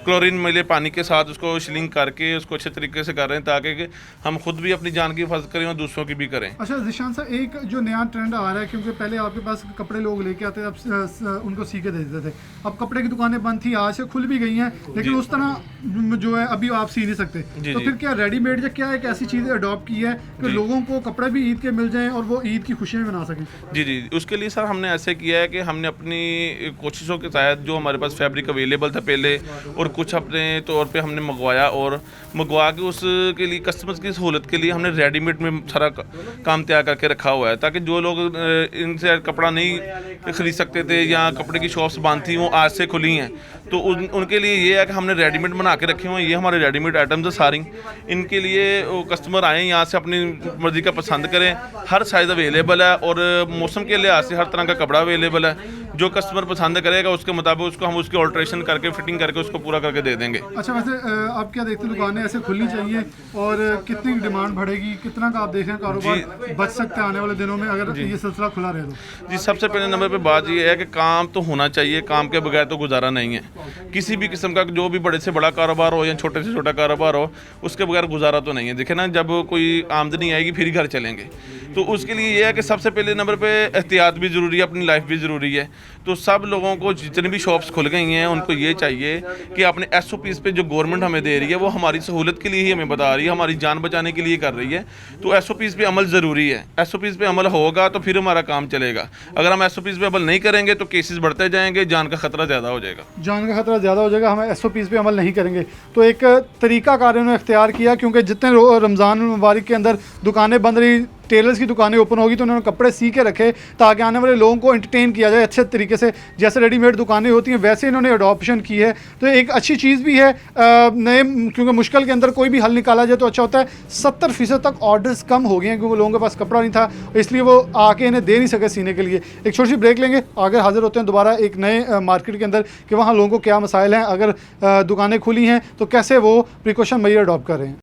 क्लोरीन मिले पानी के साथ उसको शिलिंग करके उसको अच्छे तरीके से कर रहे हैं, ताकि हम खुद भी अपनी जान की हिफाजत करें और दूसरों की भी करें। अच्छा ज़िशान साहब, एक जो नया ट्रेंड आ रहा है, क्योंकि पहले आपके पास कपड़े लोग लेके आते थे, अब उनको सी के दे देते थे, अब कपड़े की दुकानें बंद थी, आज से खुल भी गई हैं, लेकिन उस तरह जो है अभी आप सी नहीं सकते। तो फिर क्या रेडीमेड या क्या एक ऐसी चीज़ अडॉप्ट की है कि लोगों को कपड़े भी ईद के मिल जाएं और वो ईद की खुशियाँ मना सकें? जी जी, उसके लिए सर हमने ऐसे किया है कि हमने अपनी कोशिशों के तहत जो हमारे पास फैब्रिक अवेलेबल था पहले, और कुछ अपने तौर पे हमने मंगवाया, और मंगवा के उसके लिए कस्टमर्स की सहूलत के लिए हमने रेडीमेड में सारा काम तैयार करके रखा हुआ है, ताकि जो लोग इनसे कपड़ा नहीं ख़रीद सकते थे या कपड़े की शॉप्स बंद थी, वो आज से खुली हैं, तो उनके लिए ये है कि हमने रेडीमेड बना के रखे हुए हैं। ये हमारे रेडीमेड आइटम्स है सारी, इनके लिए कस्टमर आएँ यहाँ से अपनी मर्ज़ी का पसंद करें। हर साइज़ अवेलेबल है और मौसम के लिहाज से हर तरह का कपड़ा अवेलेबल है। जो कस्टमर पसंद करेगा उसके मुताबिक उसको हम उसकी ऑल्ट्रेशन करके फिटिंग करके उसको पूरा करके दे देंगे। अच्छा, वैसे आप क्या देखते हैं, दुकानें ऐसे खुलनी चाहिए और कितनी डिमांड बढ़ेगी, कितना का आप देख रहे हैं कारोबार बच सकते हैं आने वाले दिनों में अगर ये सिलसिला खुला रहे तो? जी, सबसे पहले नंबर पे बात ये है कि काम तो होना चाहिए, काम के बगैर तो गुजारा नहीं है। किसी भी किस्म का जो भी बड़े से बड़ा कारोबार हो या छोटे से छोटा कारोबार हो, उसके बगैर गुजारा तो नहीं है। देखे ना, जब कोई आमदनी आएगी फिर ही घर चलेंगे, तो उसके लिए ये है कि सबसे पहले नंबर पे एहतियात भी ज़रूरी है, अपनी लाइफ भी ज़रूरी है। तो सब लोगों को जितनी भी शॉप्स खुल गई हैं उनको ये चाहिए कि अपने SOPs पे जो गवर्नमेंट हमें दे रही है वो हमारी सहूलत के लिए ही हमें बता रही है, हमारी जान बचाने के लिए कर रही है। तो SOPs पे अमल ज़रूरी है। SOPs पे अमल होगा तो फिर हमारा काम चलेगा। अगर हम SOPs पे अमल नहीं करेंगे तो केसेस बढ़ते जाएंगे, जान का खतरा ज़्यादा हो जाएगा। जान का खतरा ज़्यादा हो जाएगा, हम SOPs पे अमल नहीं करेंगे। तो एक तरीक़ाकार उन्होंने इख्तियार किया, क्योंकि जितने रमज़ान मुबारक के अंदर दुकानें बंद रही, टेलर्स की दुकानें ओपन होगी, तो उन्होंने कपड़े सी के रखे ताकि आने वाले लोगों को एंटरटेन किया जाए अच्छे तरीके से। जैसे रेडीमेड दुकानें होती हैं वैसे इन्होंने अडॉप्शन की है, तो एक अच्छी चीज़ भी है। नए, क्योंकि मुश्किल के अंदर कोई भी हल निकाला जाए तो अच्छा होता है। 70% तक ऑर्डर्स कम हो गए हैं क्योंकि लोगों के पास कपड़ा नहीं था, इसलिए वो आके इन्हें दे नहीं सके सीने के लिए। एक छोटी सी ब्रेक लेंगे, आगे हाजिर होते हैं दोबारा एक नए मार्केट के अंदर कि वहाँ लोगों को क्या मसाइल हैं, अगर दुकानें खुली हैं तो कैसे वो प्रिकॉशन मेजर अडॉप्ट कर रहे हैं।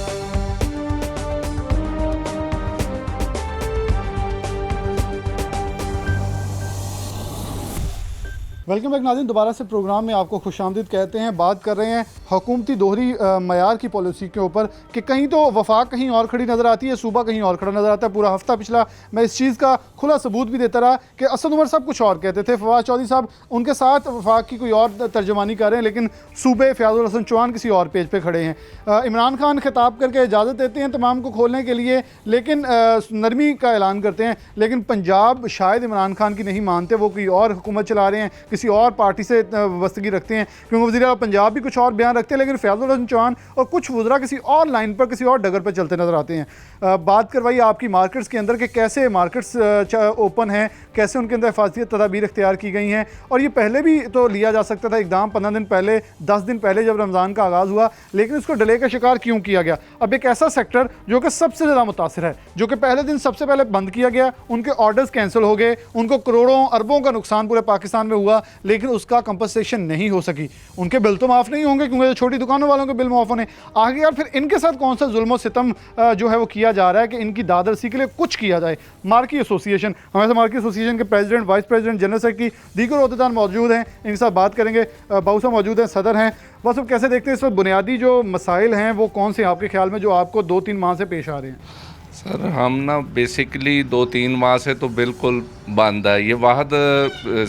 वेलकम बैक नाज़रीन, दोबारा से प्रोग्राम में आपको खुशामदीद कहते हैं। बात कर रहे हैं हुकूमती दोहरी मयार की पॉलिसी के ऊपर कि कहीं तो वफाक कहीं और खड़ी नज़र आती है, सूबा कहीं और खड़ा नज़र आता है। पूरा हफ्ता पिछला मैं इस चीज़ का खुला सबूत भी देता रहा कि असद उमर साहब कुछ और कहते थे, फवाद चौधरी साहब उनके साथ वफाक की कोई और तर्जमानी कर रहे हैं, लेकिन सूबे फ़याज़ुल हसन चौहान किसी और पेज पर खड़े हैं। इमरान खान खिताब करके इजाज़त देते हैं तमाम को खोलने के लिए, लेकिन नरमी का ऐलान करते हैं, लेकिन पंजाब शायद इमरान खान की नहीं मानते, वो कोई और हुकूमत चला रहे हैं, किसी और पार्टी से वस्तगी रखते हैं, क्योंकि वज़ीर आला पंजाब भी कुछ और बयान रखते हैं, लेकिन फ़याज़ुल हसन चौहान और कुछ वज़रा किसी और लाइन पर, किसी और डगर पर चलते नज़र आते हैं। बात करवाइए आपकी मार्केट्स के अंदर कि कैसे मार्केट्स ओपन हैं, कैसे उनके अंदर हिफाजती तदाबीर इख्तियार की गई हैं, और ये पहले भी तो लिया जा सकता था इक़दाम 15 दिन पहले, 10 दिन पहले जब रमज़ान का आगाज़ हुआ, लेकिन उसको डिले का शिकार क्यों किया गया। अब एक ऐसा सेक्टर जो कि सबसे ज़्यादा मुतासिर है, जो कि पहले दिन सबसे पहले बंद किया गया, उनके ऑर्डर्स कैंसिल हो गए, उनको करोड़ों अरबों का नुकसान पूरे पाकिस्तान में हुआ, लेकिन उसका कंपनसेशन नहीं हो सकी। उनके बिल तो माफ़ नहीं होंगे क्योंकि छोटी दुकानों वालों के बिल माफ़ होने आगे, यार फिर इनके साथ कौन सा जुल्म सितम जो है वो किया जा रहा है कि इनकी दादरसी के लिए कुछ किया जाए। मार्की एसोसिएशन, हमारे साथ मार्की एसोसिएशन के president, vice president, general secretary, दीगर अहदेदार मौजूद हैं, इनके साथ बात करेंगे। बाबू साहब मौजूद हैं, सदर हैं। बस अब कैसे देखते हैं इस वक्त बुनियादी जो मसाइल हैं वो कौन से आपके ख्याल में जो आपको 2-3 माह से पेश आ रहे हैं? सर हम ना बेसिकली 2-3 माह से तो बिल्कुल बंद है। ये वाहद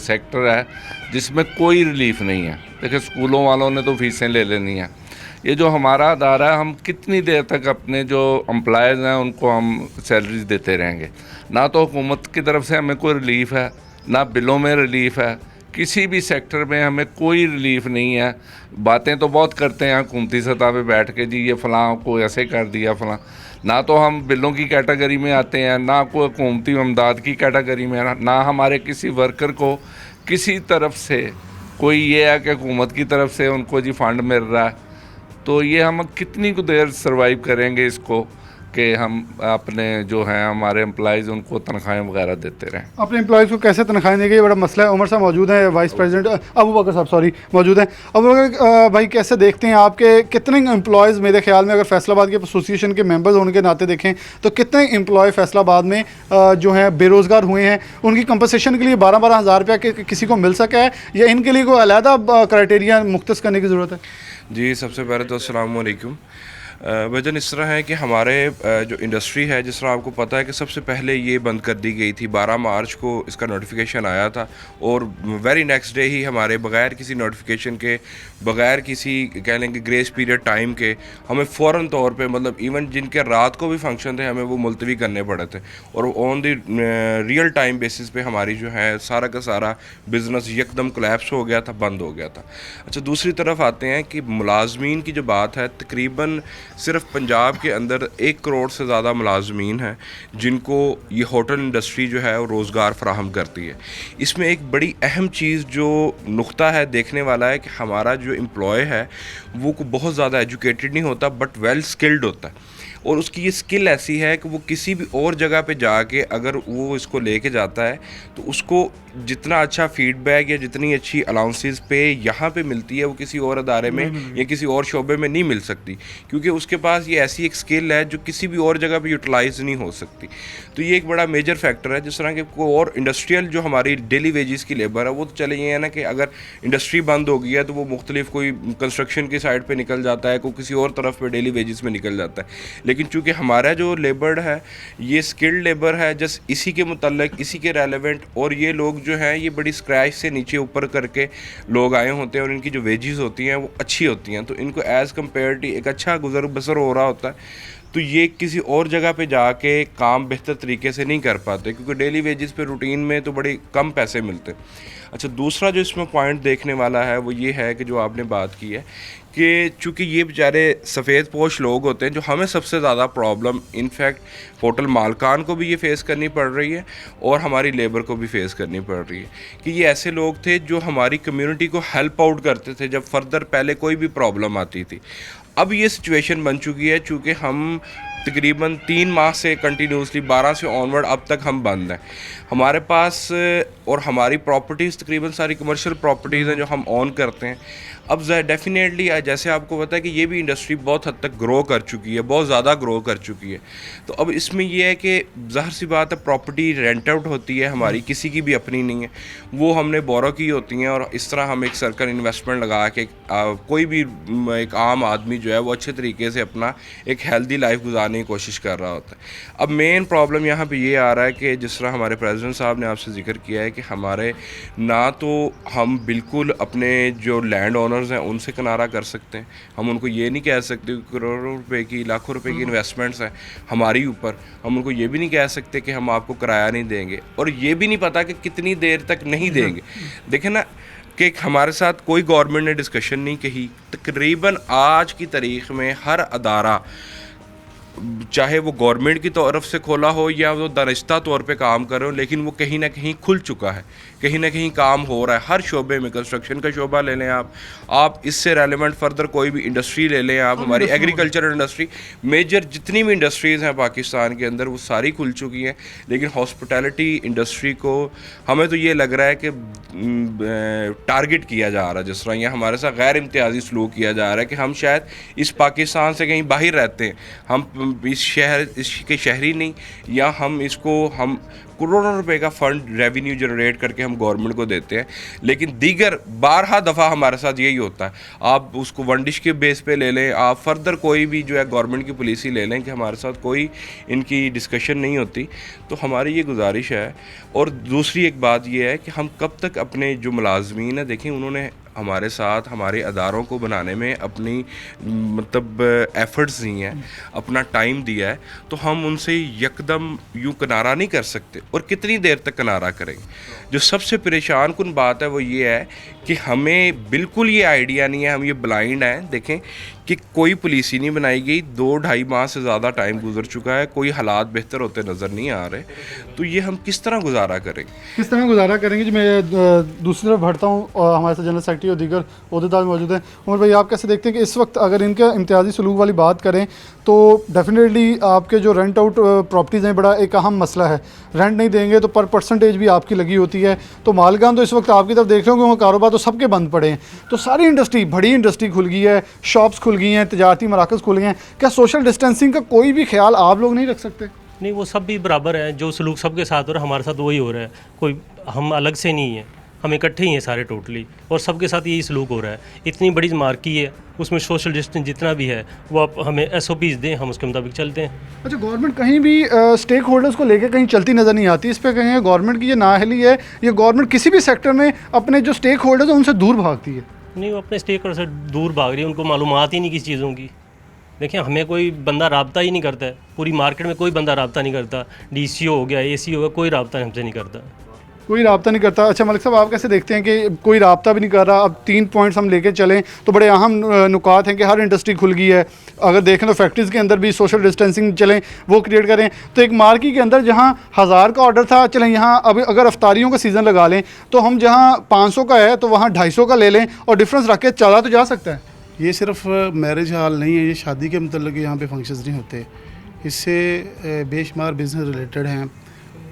सेक्टर है जिसमें कोई रिलीफ नहीं है। देखिए स्कूलों वालों ने तो फीसें ले लेनी है। ये जो हमारा अदारा है, हम कितनी देर तक अपने जो एम्प्लॉयज़ हैं उनको हम सैलरीज देते रहेंगे? ना तो हुकूमत की तरफ से हमें कोई रिलीफ है, ना बिलों में रिलीफ है, किसी भी सेक्टर में हमें कोई रिलीफ नहीं है। बातें तो बहुत करते हैं हुकूमती सतह पे बैठ के, जी ये फ़लाँ को ऐसे कर दिया फ़लाँ, ना तो हम बिलों की कैटेगरी में आते हैं, ना कोई हुकूमती इमदाद की कैटेगरी में, ना हमारे किसी वर्कर को किसी तरफ से कोई ये है कि हुकूमत की तरफ से उनको जी फ़ंड मिल रहा है। तो ये हम कितनी को देर सर्वाइव करेंगे इसको कि हम अपने जो हैं हमारे एम्प्लॉइज़ उनको तनख्वाहें वगैरह देते रहें। अपने एम्प्लॉइज़ को कैसे तनख्वाहें देंगे, ये बड़ा मसला है। उमर साहब मौजूद हैं, वाइस प्रेसिडेंट अबू बकर साहब सॉरी मौजूद हैं। अबू बकर भाई कैसे देखते हैं आपके कितने एम्प्लॉयज़, मेरे ख्याल में अगर फैसलाबाद के एसोसिएशन के मेंबर्स होने के नाते देखें तो कितने एम्प्लॉय फैसलाबाद में जो हैं बेरोज़गार हुए हैं, उनकी कंपनसेशन के लिए 12-12 हज़ार रुपया किसी को मिल सका है या इनके लिए कोई अलहदा क्राइटेरिया मुख्तस करने की ज़रूरत है? जी सबसे पहले तो अस्सलाम वालेकुम। वजन इस तरह है कि हमारे जो इंडस्ट्री है, जिस तरह आपको पता है कि सबसे पहले ये बंद कर दी गई थी, 12 मार्च को इसका नोटिफिकेशन आया था और वेरी नेक्स्ट डे ही हमारे बग़ैर किसी नोटिफिकेशन के, बग़ैर किसी कह लेंगे ग्रेस पीरियड टाइम के, हमें फ़ौरन तौर पे मतलब इवन जिनके रात को भी फंक्शन थे हमें वो मुलतवी करने पड़े थे और on the real time basis पे हमारी जो है सारा का सारा बिज़नेस यकदम कोलैप्स हो गया था, बंद हो गया था। अच्छा दूसरी तरफ आते हैं कि मुलाजमीन की जो बात है, तकरीबन सिर्फ पंजाब के अंदर 1 करोड़ से ज़्यादा मुलाजमीन हैं जिनको ये होटल इंडस्ट्री जो है वो रोज़गार फराहम करती है। इसमें एक बड़ी अहम चीज़ जो नुक्ता है देखने वाला है कि हमारा जो एम्प्लॉय है वो बहुत ज़्यादा एजुकेटेड नहीं होता बट वेल स्किल्ड होता है और उसकी ये स्किल ऐसी है कि वो किसी भी और जगह पे जाके अगर वो इसको लेके जाता है तो उसको जितना अच्छा फीडबैक या जितनी अच्छी अलाउंसेस पे यहाँ पे मिलती है वो किसी और अदारे में या किसी और शोबे में नहीं मिल सकती, क्योंकि उसके पास ये ऐसी एक स्किल है जो किसी भी और जगह पे यूटिलाइज नहीं हो सकती। तो ये एक बड़ा मेजर फैक्टर है। जिस तरह के कोई और इंडस्ट्रियल जो हमारी डेली वेजेस की लेबर है वो तो चले ये है ना कि अगर इंडस्ट्री बंद हो गई है तो वो मुख्तलिफ कोई कंस्ट्रक्शन की साइड पर निकल जाता है, कोई किसी और तरफ पर डेली वेजेस में निकल जाता है। लेकिन चूँकि हमारा जो लेबर है ये स्किल्ड लेबर है, जस्ट इसी के मुतल्लिक, इसी के रेलेवेंट, और ये लोग जो हैं ये बड़ी स्क्रैच से नीचे ऊपर करके लोग आए होते हैं और इनकी जो वेजेस होती हैं वो अच्छी होती हैं, तो इनको एज़ कम्पेयर टू एक अच्छा गुजर बसर हो रहा होता है। तो ये किसी और जगह पे जाके काम बेहतर तरीके से नहीं कर पाते क्योंकि डेली वेजेस पे रूटीन में तो बड़े कम पैसे मिलते। अच्छा दूसरा जो इसमें पॉइंट देखने वाला है वो ये है कि जो आपने बात की है कि चूँकि ये बेचारे सफ़ेद पोश लोग होते हैं जो हमें सबसे ज़्यादा प्रॉब्लम इनफैक्ट होटल मालकान को भी ये फ़ेस करनी पड़ रही है और हमारी लेबर को भी फ़ेस करनी पड़ रही है कि ये ऐसे लोग थे जो हमारी कम्युनिटी को हेल्प आउट करते थे जब फर्दर पहले कोई भी प्रॉब्लम आती थी। अब ये सिचुएशन बन चुकी है चूँकि हम तकरीबन 3 माह से कंटिन्यूसली 12 से ऑनवर्ड अब तक हम बंद हैं। हमारे पास और हमारी प्रॉपर्टीज़ तकरीबन सारी कमर्शियल प्रॉपर्टीज़ हैं जो हम ऑन करते हैं। अब डेफिनेटली जैसे आपको पता है कि ये भी इंडस्ट्री बहुत हद तक ग्रो कर चुकी है, बहुत ज़्यादा ग्रो कर चुकी है। तो अब इसमें ये है कि ज़ाहिर सी बात है प्रॉपर्टी रेंट आउट होती है, हमारी किसी की भी अपनी नहीं है, वो हमने बोरो की होती हैं और इस तरह हम एक सर्कल इन्वेस्टमेंट लगा के कोई भी एक आम आदमी जो है वो अच्छे तरीके से अपना एक हेल्दी लाइफ गुजारने की कोशिश कर रहा होता है। अब मेन प्रॉब्लम यहाँ पे ये आ रहा है कि जिस तरह हमारे प्रेसिडेंट साहब ने आपसे जिक्र किया है कि हमारे ना तो हम बिल्कुल अपने जो लैंड ओनर्स हैं उनसे किनारा कर सकते हैं, हम उनको ये नहीं कह सकते करोड़ों रुपए की लाखों रुपए की इन्वेस्टमेंट्स हैं हमारी ऊपर, हम उनको ये भी नहीं कह सकते कि हम आपको किराया नहीं देंगे, और ये भी नहीं पता कि कितनी देर तक नहीं देंगे। देखें ना कि हमारे साथ कोई गवर्नमेंट ने डिस्कशन नहीं कही। तकरीबन आज की तारीख़ में हर अदारा, चाहे वो गवर्नमेंट की तरफ से खोला हो या वो दानिश्ता तौर पे काम कर रहे हो, लेकिन वो कहीं ना कहीं खुल चुका है, कहीं ना कहीं काम हो रहा है हर शोबे में। कंस्ट्रक्शन का शोबा ले लें आप इससे रेलेवेंट फर्दर कोई भी इंडस्ट्री ले लें आप, हमारी एग्रीकल्चरल इंडस्ट्री, मेजर जितनी भी इंडस्ट्रीज़ हैं पाकिस्तान के अंदर वो सारी खुल चुकी हैं। लेकिन हॉस्पिटैलिटी इंडस्ट्री को हमें तो ये लग रहा है कि टारगेट किया जा रहा है, जिस तरह यहाँ हमारे साथ गैर इम्तियाजी सलूक किया जा रहा है कि हम शायद इस पाकिस्तान से कहीं बाहर रहते हैं, हम इसके शहरी नहीं, या हम करोड़ों रुपए का फ़ंड रेवेन्यू जनरेट करके हम गवर्नमेंट को देते हैं। लेकिन दीगर 12 दफ़ा हमारे साथ यही होता है। आप उसको वन डिश के बेस पे ले लें, आप फर्दर कोई भी जो है गवर्नमेंट की पॉलिसी ले लें कि हमारे साथ कोई इनकी डिस्कशन नहीं होती। तो हमारी ये गुजारिश है। और दूसरी एक बात ये है कि हम कब तक अपने जो मुलाजमीन हैं, देखें उन्होंने हमारे साथ हमारे अदारों को बनाने में अपनी मतलब एफ़र्ट्स दी हैं, अपना टाइम दिया है, तो हम उनसे यकदम यूँ किनारा नहीं कर सकते। और कितनी देर तक किनारा करेंगे? जो सबसे परेशान कुन बात है वो ये है कि हमें बिल्कुल ये आइडिया नहीं है, हम ये ब्लाइंड हैं। देखें कि कोई पॉलिसी नहीं बनाई गई, 2-2.5 माह से ज़्यादा टाइम गुजर चुका है, कोई हालात बेहतर होते नज़र नहीं आ रहे। तो ये हम किस तरह गुजारा करेंगे? किस तरह गुजारा करेंगे जी। मैं दूसरी तरफ बढ़ता हूँ और हमारे साथ जनरल सेक्रेटरी और दीगर ओहदेदार मौजूद हैं। उमर भाई, आप कैसे देखते हैं कि इस वक्त अगर इनके इम्तियाजी सलूक वाली बात करें तो डेफिनेटली आपके जो रेंट आउट प्रॉपर्टीज़ हैं बड़ा एक अहम मसला है। रेंट नहीं देंगे तो पर परसेंटेज भी आपकी लगी होती है। तो मालगान तो इस वक्त आपकी तरफ देख रहे हो कि कारोबार तो सबके बंद पड़े हैं, तो सारी इंडस्ट्री, बड़ी इंडस्ट्री खुल गई है, शॉप्स खुल गई हैं, तजारती मराकज़ खुल गए हैं। क्या सोशल डिस्टेंसिंग का कोई भी ख्याल आप लोग नहीं रख सकते? नहीं, वो सब भी बराबर है, जो सलूक सबके साथ हो रहा है हमारे साथ वही हो रहा है, कोई हम अलग से नहीं है, हम इकट्ठे ही हैं सारे टोटली, और सबके साथ यही सलूक हो रहा है। इतनी बड़ी मार्की है, उसमें सोशल डिस्टेंस जितना भी है वो आप हमें SOPs दें, हम उसके मुताबिक चलते हैं। अच्छा, गवर्नमेंट कहीं भी स्टेक होल्डर्स को लेकर कहीं चलती नज़र नहीं आती। इस पर कहीं गवर्नमेंट की ये नाअहली है, ये गवर्नमेंट किसी भी सेक्टर में अपने जो स्टेक होल्डर्स हैं उनसे दूर भागती है? नहीं, वो अपने स्टेक होल्डर से दूर भाग रही है, उनको मालूमात ही नहीं किसी चीज़ों की। देखिए, हमें कोई बंदा राब्ता ही नहीं करता है, पूरी मार्केट में कोई बंदा राब्ता नहीं करता, DCO हो गया, AC हो गया, कोई राब्ता हमसे नहीं करता, कोई राब्ता नहीं करता। अच्छा मलिक साहब, आप कैसे देखते हैं कि कोई राब्ता भी नहीं कर रहा? अब 3 पॉइंट्स हम लेके चलें तो बड़े अहम नुकात हैं कि हर इंडस्ट्री खुल गई है। अगर देखें तो फैक्ट्रीज़ के अंदर भी सोशल डिस्टेंसिंग चलें, वो क्रिएट करें। तो एक मार्केट के अंदर जहां 1000 का ऑर्डर था, चलें यहाँ अब अगर अफ्तारियों का सीज़न लगा लें तो हम जहाँ 500 का है तो वहाँ 250 का ले लें और डिफरेंस रख के चला तो जा सकता है। ये सिर्फ मैरिज हॉल नहीं है, ये शादी के मतलब यहाँ पे फंक्शंस नहीं होते। इससे बेशुमार बिजनेस रिलेटेड हैं।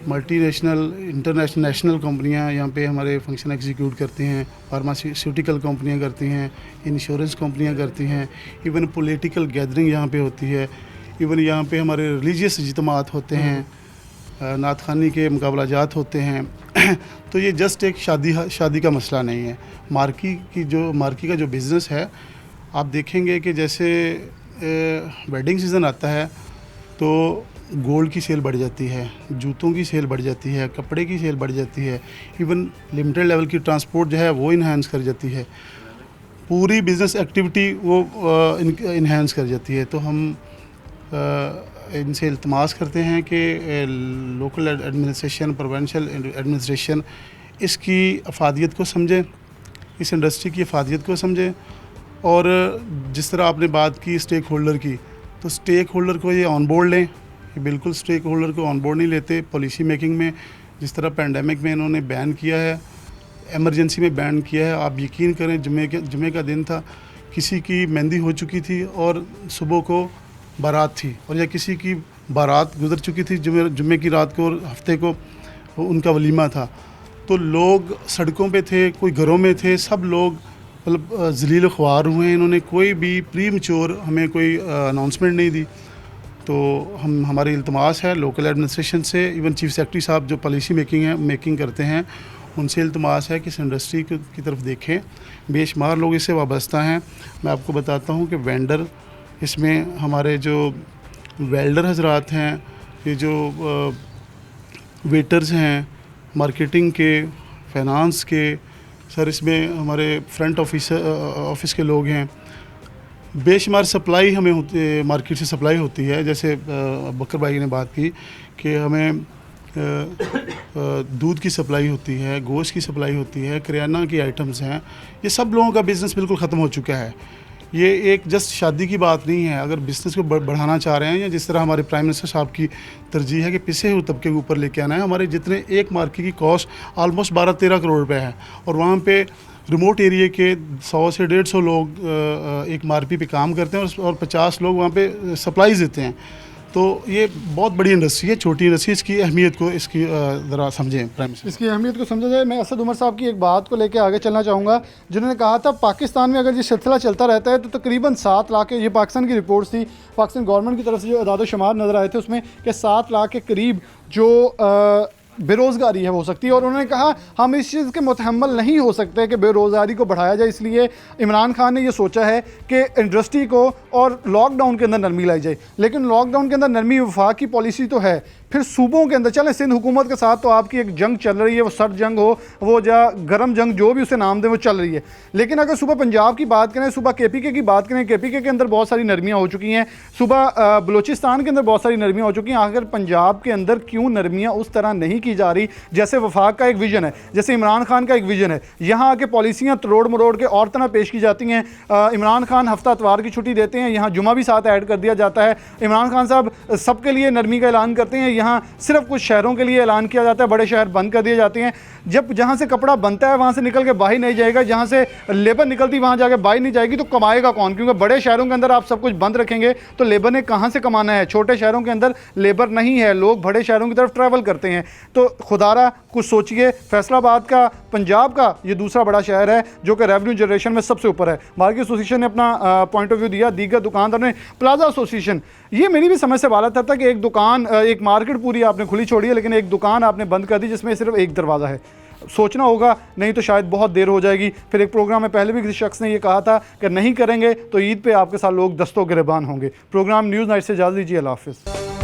मल्टीनेशनल, इंटरनेशनल, नेशनल कंपनियां यहाँ पे हमारे फंक्शन एग्जीक्यूट करती हैं, फार्मास्यूटिकल कंपनियां करती हैं, इंश्योरेंस कंपनियां करती हैं, इवन पॉलिटिकल गैदरिंग यहाँ पे होती है, इवन यहाँ पे हमारे रिलीजियस इज्तिमात होते हैं, नात खानी के मुकाबलाजात होते हैं। तो ये जस्ट एक शादी का मसला नहीं है। मार्की का जो बिज़नेस है, आप देखेंगे कि जैसे वेडिंग सीज़न आता है तो गोल्ड की सेल बढ़ जाती है, जूतों की सेल बढ़ जाती है, कपड़े की सेल बढ़ जाती है, इवन लिमिटेड लेवल की ट्रांसपोर्ट जो है वो इन्हांस कर जाती है, पूरी बिज़नेस एक्टिविटी वो इन्हांस कर जाती है। तो हम इनसे इल्तमास करते हैं कि लोकल एडमिनिस्ट्रेशन, प्रोविंशियल एडमिनिस्ट्रेशन इसकी अफादियत को समझें, इस इंडस्ट्री की अफादियत को समझें। और जिस तरह आपने बात की स्टेक होल्डर की, तो स्टेक होल्डर को ये ऑन बोर्ड लें। ये बिल्कुल स्टेक होल्डर को ऑन बोर्ड नहीं लेते। पॉलिसी मेकिंग में जिस तरह पेंडेमिक में इन्होंने बैन किया है, एमरजेंसी में बैन किया है, आप यकीन करें जुमे का दिन था, किसी की मेहंदी हो चुकी थी और सुबह को बारात थी और या किसी की बारात गुजर चुकी थी जुम्मे की रात को और हफ्ते को उनका वलीमा था, तो लोग सड़कों पे थे, कोई घरों में थे, सब लोग मतलब जलील ख्वार हुए हैं। इन्होंने कोई भी प्री मैच्योर हमें कोई अनाउंसमेंट नहीं दी। तो हमारी इल्तमास है लोकल एडमिनिस्ट्रेशन से, इवन चीफ सेक्रेटरी साहब जो पॉलिसी मेकिंग करते हैं उनसे इल्तमास है कि इस इंडस्ट्री की तरफ देखें। बेशुमार लोग इससे वाबस्ता हैं। मैं आपको बताता हूँ कि वेंडर, इसमें हमारे जो वेल्डर हजरात हैं, ये जो वेटर्स हैं, मार्केटिंग के, फाइनेंस के, सर इसमें हमारे फ्रंट ऑफिस के लोग हैं। बेशुमार सप्लाई हमें मार्केट से सप्लाई होती है। जैसे बकर भाई ने बात की कि हमें दूध की सप्लाई होती है, गोश्त की सप्लाई होती है, करियाना की आइटम्स हैं। ये सब लोगों का बिज़नेस बिल्कुल ख़त्म हो चुका है। ये एक जस्ट शादी की बात नहीं है। अगर बिज़नेस को बढ़ाना चाह रहे हैं, या जिस तरह हमारे प्राइम मिनिस्टर साहब की तरजीह है कि पिसे हुए तबके के ऊपर लेके आना है, हमारे जितने एक मार्केट की कॉस्ट ऑलमोस्ट 12-13 करोड़ रुपए है और वहाँ पे रिमोट एरिया के 100 से 150 लोग एक मार्केट पे काम करते हैं और 50 लोग वहाँ पे सप्लाईज देते हैं। तो ये बहुत बड़ी इंडस्ट्री है, छोटी इंडस्ट्री। इसकी अहमियत को ज़रा समझें प्राइम मिनिस्टर। इसकी अहमियत को समझा जाए। मैं असद उमर साहब की एक बात को लेकर आगे चलना चाहूँगा, जिन्होंने कहा था पाकिस्तान में अगर ये सिलसिला चलता रहता है तो तकरीबन 7 लाख, ये पाकिस्तान की रिपोर्ट्स थी, पाकिस्तान गवर्नमेंट की तरफ से जो अदाद शुमार नज़र आए थे उसमें कि 7 लाख के करीब जो बेरोज़गारी है हो सकती है। और उन्होंने कहा हम इस चीज़ के मुतहम्मल नहीं हो सकते कि बेरोज़गारी को बढ़ाया जाए, इसलिए इमरान खान ने ये सोचा है कि इंडस्ट्री को और लॉकडाउन के अंदर नरमी लाई जाए। लेकिन लॉकडाउन के अंदर नरमी वफाक की पॉलिसी तो है, फिर सूबों के अंदर चले, सिंध हुकूमत के साथ तो आपकी एक जंग चल रही है, वो सर्द जंग हो, वो गर्म जंग, जो भी उसे नाम दें, वो चल रही है। लेकिन अगर सुबह पंजाब की बात करें, सुबह KPK की बात करें, KPK के अंदर बहुत सारी नरमियाँ हो चुकी हैं, सुबह बलूचिस्तान के अंदर बहुत सारी नरमियाँ हो चुकी हैं। आखिर पंजाब के अंदर क्यों नरमियाँ उस तरह नहीं की जा रही जैसे वफाक का एक विजन है, जैसे इमरान खान का एक विजन है? यहाँ आके पॉलिसियाँ तरोड़ मरोड़ के और तरह पेश की जाती हैं। इमरान खान हफ्ता इतवार की छुट्टी देते हैं, यहाँ जुमा भी साथ ऐड कर दिया जाता है। इमरान खान साहब सबके लिए नरमी का ऐलान करते हैं, यहाँ सिर्फ कुछ शहरों के लिए ऐलान किया जाता है, बड़े शहर बंद कर दिए जाते हैं। जब जहाँ से कपड़ा बनता है वहाँ से निकल के बाहर नहीं जाएगा, जहाँ से लेबर निकलती वहाँ जाके बाहर नहीं जाएगी, तो कमाएगा कौन? क्योंकि बड़े शहरों के अंदर आप सब कुछ बंद रखेंगे तो लेबर ने कहाँ से कमाना है? छोटे शहरों के अंदर लेबर नहीं है, लोग बड़े शहरों की तरफ ट्रैवल करते हैं। तो खुदारा कुछ सोचिए। फैसलाबाद का, पंजाब का ये दूसरा बड़ा शहर है जो कि रेवेन्यू जनरेशन में सबसे ऊपर है। मार्केट एसोसिएशन ने अपना पॉइंट ऑफ व्यू दिया, दीगर दुकानदारों ने, प्लाजा एसोसिएशन, ये मेरी भी समझ से बाला था कि एक दुकान, एक मार्केट पूरी आपने खुली छोड़ी है लेकिन एक दुकान आपने बंद कर दी जिसमें सिर्फ एक दरवाज़ा है। सोचना होगा, नहीं तो शायद बहुत देर हो जाएगी। फिर एक प्रोग्राम में पहले भी किसी शख्स ने ये कहा था कि नहीं करेंगे तो ईद पे आपके साथ लोग दस्तों गिरबान होंगे। प्रोग्राम न्यूज़ नाइट से इजाज़त दीजिए। अल्लाह हाफ़िज़।